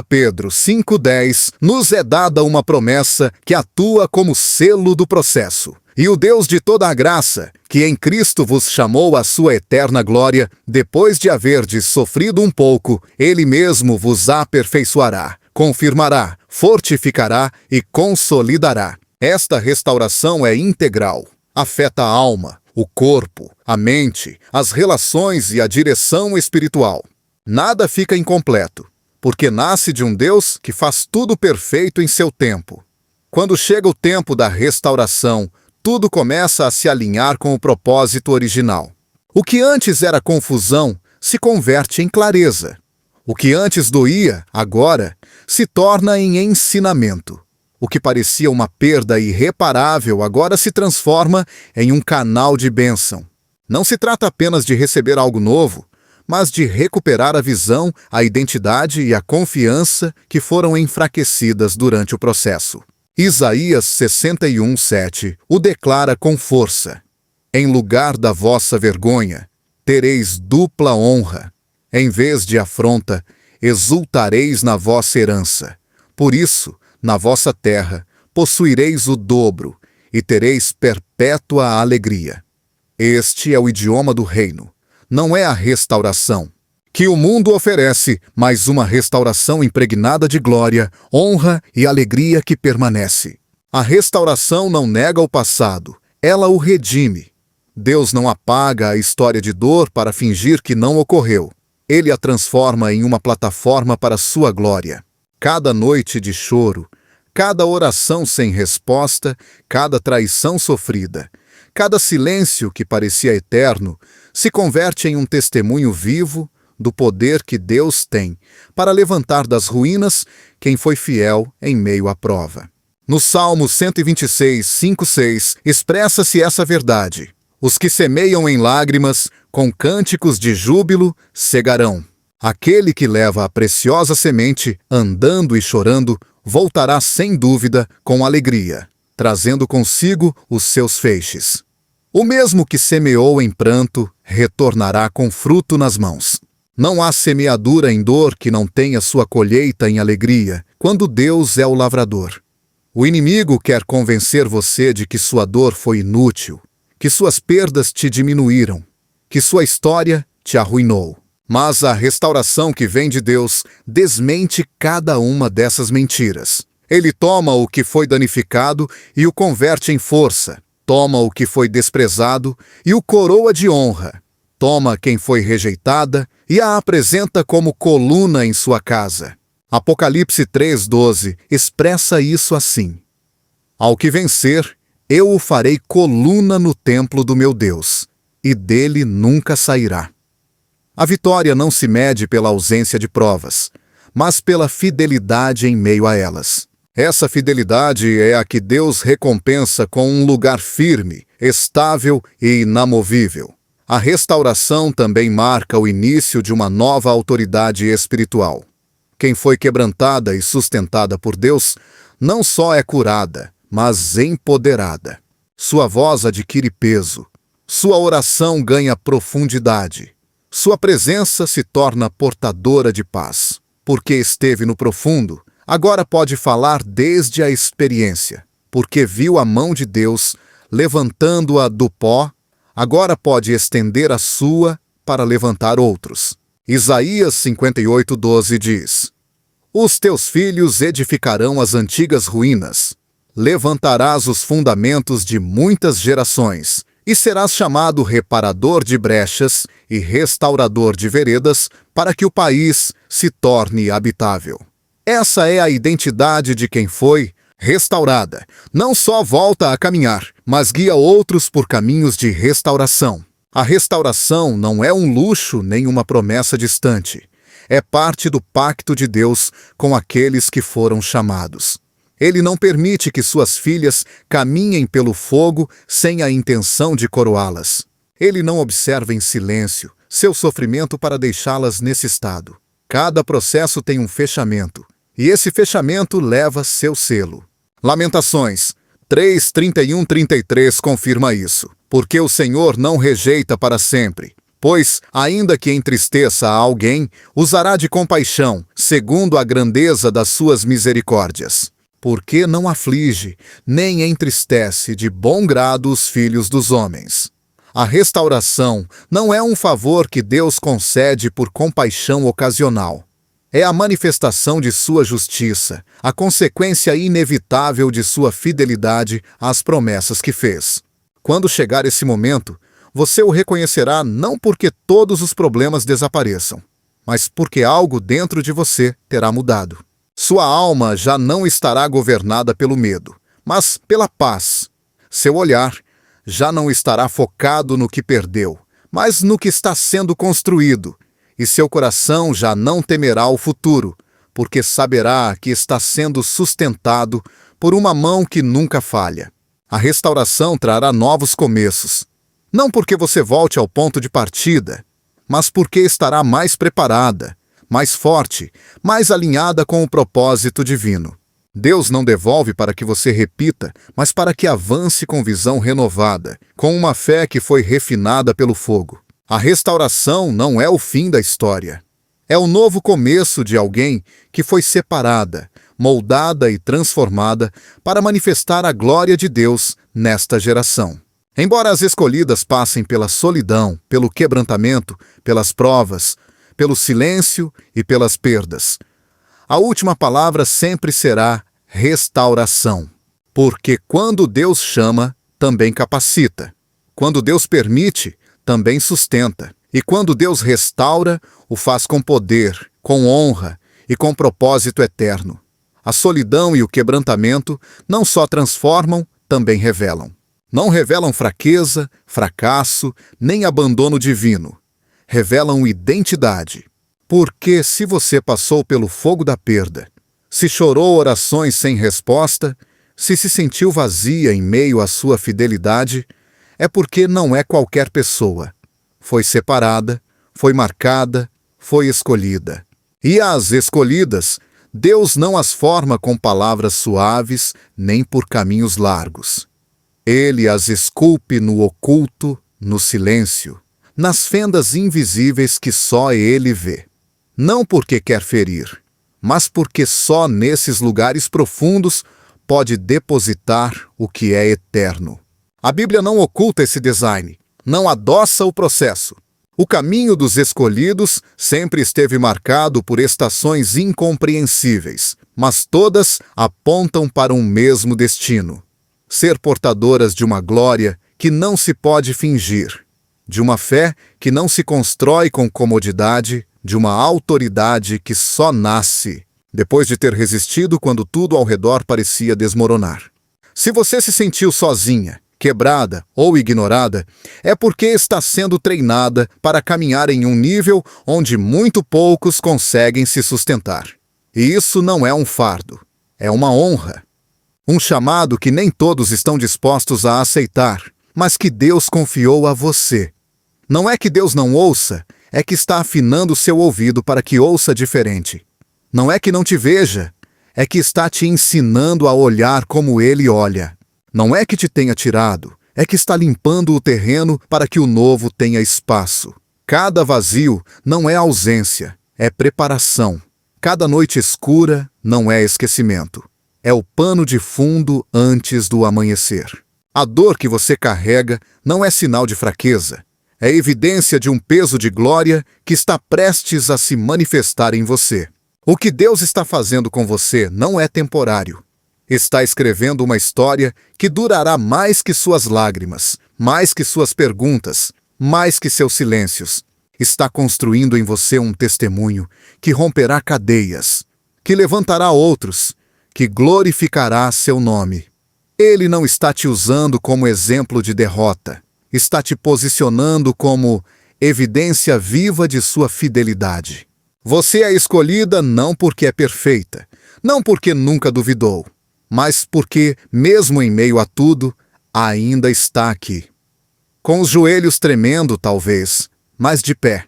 Pedro 5,10, nos é dada uma promessa que atua como selo do processo. E o Deus de toda a graça, que em Cristo vos chamou à sua eterna glória, depois de haverdes sofrido um pouco, Ele mesmo vos aperfeiçoará, confirmará, fortificará e consolidará. Esta restauração é integral. Afeta a alma, o corpo, a mente, as relações e a direção espiritual. Nada fica incompleto, porque nasce de um Deus que faz tudo perfeito em seu tempo. Quando chega o tempo da restauração, tudo começa a se alinhar com o propósito original. O que antes era confusão se converte em clareza. O que antes doía, agora, se torna em ensinamento. O que parecia uma perda irreparável agora se transforma em um canal de bênção. Não se trata apenas de receber algo novo, mas de recuperar a visão, a identidade e a confiança que foram enfraquecidas durante o processo. Isaías 61:7 o declara com força. Em lugar da vossa vergonha, tereis dupla honra. Em vez de afronta, exultareis na vossa herança. Por isso, na vossa terra, possuireis o dobro e tereis perpétua alegria. Este é o idioma do reino. Não é a restauração que o mundo oferece, mas uma restauração impregnada de glória, honra e alegria que permanece. A restauração não nega o passado, ela o redime. Deus não apaga a história de dor para fingir que não ocorreu. Ele a transforma em uma plataforma para sua glória. Cada noite de choro, cada oração sem resposta, cada traição sofrida, cada silêncio que parecia eterno, se converte em um testemunho vivo do poder que Deus tem para levantar das ruínas quem foi fiel em meio à prova. No Salmo 126, 5-6, expressa-se essa verdade. Os que semeiam em lágrimas, com cânticos de júbilo, cegarão. Aquele que leva a preciosa semente, andando e chorando, voltará sem dúvida com alegria, trazendo consigo os seus feixes. O mesmo que semeou em pranto, retornará com fruto nas mãos. Não há semeadura em dor que não tenha sua colheita em alegria, quando Deus é o lavrador. O inimigo quer convencer você de que sua dor foi inútil, que suas perdas te diminuíram, que sua história te arruinou. Mas a restauração que vem de Deus desmente cada uma dessas mentiras. Ele toma o que foi danificado e o converte em força. Toma o que foi desprezado e o coroa de honra. Toma quem foi rejeitada e a apresenta como coluna em sua casa. Apocalipse 3:12 expressa isso assim: Ao que vencer, eu o farei coluna no templo do meu Deus, e dele nunca sairá. A vitória não se mede pela ausência de provas, mas pela fidelidade em meio a elas. Essa fidelidade é a que Deus recompensa com um lugar firme, estável e inamovível. A restauração também marca o início de uma nova autoridade espiritual. Quem foi quebrantada e sustentada por Deus não só é curada, mas empoderada. Sua voz adquire peso, sua oração ganha profundidade. Sua presença se torna portadora de paz. Porque esteve no profundo, agora pode falar desde a experiência. Porque viu a mão de Deus levantando-a do pó, agora pode estender a sua para levantar outros. Isaías 58:12 diz: Os teus filhos edificarão as antigas ruínas. Levantarás os fundamentos de muitas gerações, e serás chamado reparador de brechas e restaurador de veredas, para que o país se torne habitável. Essa é a identidade de quem foi restaurada. Não só volta a caminhar, mas guia outros por caminhos de restauração. A restauração não é um luxo nem uma promessa distante. É parte do pacto de Deus com aqueles que foram chamados. Ele não permite que suas filhas caminhem pelo fogo sem a intenção de coroá-las. Ele não observa em silêncio seu sofrimento para deixá-las nesse estado. Cada processo tem um fechamento, e esse fechamento leva seu selo. Lamentações 3:31-33 confirma isso. Porque o Senhor não rejeita para sempre, pois, ainda que entristeça a alguém, usará de compaixão, segundo a grandeza das suas misericórdias. Porque não aflige, nem entristece de bom grado os filhos dos homens. A restauração não é um favor que Deus concede por compaixão ocasional. É a manifestação de sua justiça, a consequência inevitável de sua fidelidade às promessas que fez. Quando chegar esse momento, você o reconhecerá não porque todos os problemas desapareçam, mas porque algo dentro de você terá mudado. Sua alma já não estará governada pelo medo, mas pela paz. Seu olhar já não estará focado no que perdeu, mas no que está sendo construído. E seu coração já não temerá o futuro, porque saberá que está sendo sustentado por uma mão que nunca falha. A restauração trará novos começos. Não porque você volte ao ponto de partida, mas porque estará mais preparada, mais forte, mais alinhada com o propósito divino. Deus não devolve para que você repita, mas para que avance com visão renovada, com uma fé que foi refinada pelo fogo. A restauração não é o fim da história. É o novo começo de alguém que foi separada, moldada e transformada para manifestar a glória de Deus nesta geração. Embora as escolhidas passem pela solidão, pelo quebrantamento, pelas provas, pelo silêncio e pelas perdas, a última palavra sempre será restauração. Porque quando Deus chama, também capacita. Quando Deus permite, também sustenta. E quando Deus restaura, o faz com poder, com honra e com propósito eterno. A solidão e o quebrantamento não só transformam, também revelam. Não revelam fraqueza, fracasso, nem abandono divino. Revelam identidade. Porque se você passou pelo fogo da perda, se chorou orações sem resposta, se sentiu vazia em meio à sua fidelidade, é porque não é qualquer pessoa. Foi separada, foi marcada, foi escolhida. E as escolhidas, Deus não as forma com palavras suaves, nem por caminhos largos. Ele as esculpe no oculto, no silêncio, nas fendas invisíveis que só Ele vê. Não porque quer ferir, mas porque só nesses lugares profundos pode depositar o que é eterno. A Bíblia não oculta esse design, não adoça o processo. O caminho dos escolhidos sempre esteve marcado por estações incompreensíveis, mas todas apontam para um mesmo destino: ser portadoras de uma glória que não se pode fingir, de uma fé que não se constrói com comodidade, de uma autoridade que só nasce depois de ter resistido quando tudo ao redor parecia desmoronar. Se você se sentiu sozinha, quebrada ou ignorada, é porque está sendo treinada para caminhar em um nível onde muito poucos conseguem se sustentar. E isso não é um fardo, é uma honra. Um chamado que nem todos estão dispostos a aceitar, mas que Deus confiou a você. Não é que Deus não ouça, é que está afinando seu ouvido para que ouça diferente. Não é que não te veja, é que está te ensinando a olhar como Ele olha. Não é que te tenha tirado, é que está limpando o terreno para que o novo tenha espaço. Cada vazio não é ausência, é preparação. Cada noite escura não é esquecimento. É o pano de fundo antes do amanhecer. A dor que você carrega não é sinal de fraqueza, É evidência de um peso de glória que está prestes a se manifestar em você. O que Deus está fazendo com você não é temporário. Está escrevendo uma história que durará mais que suas lágrimas, mais que suas perguntas, mais que seus silêncios. Está construindo em você um testemunho que romperá cadeias, que levantará outros, que glorificará seu nome. Ele não está te usando como exemplo de derrota. Está te posicionando como evidência viva de sua fidelidade. Você é escolhida não porque é perfeita, não porque nunca duvidou, mas porque, mesmo em meio a tudo, ainda está aqui. Com os joelhos tremendo, talvez, mas de pé.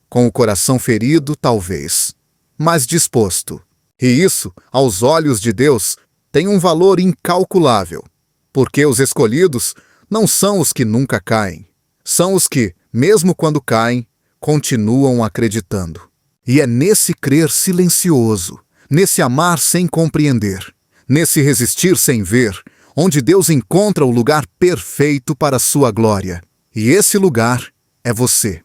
Com o coração ferido, talvez, mas disposto. E isso, aos olhos de Deus, tem um valor incalculável, porque os escolhidos não são os que nunca caem, são os que, mesmo quando caem, continuam acreditando. E é nesse crer silencioso, nesse amar sem compreender, nesse resistir sem ver, onde Deus encontra o lugar perfeito para a sua glória. E esse lugar é você.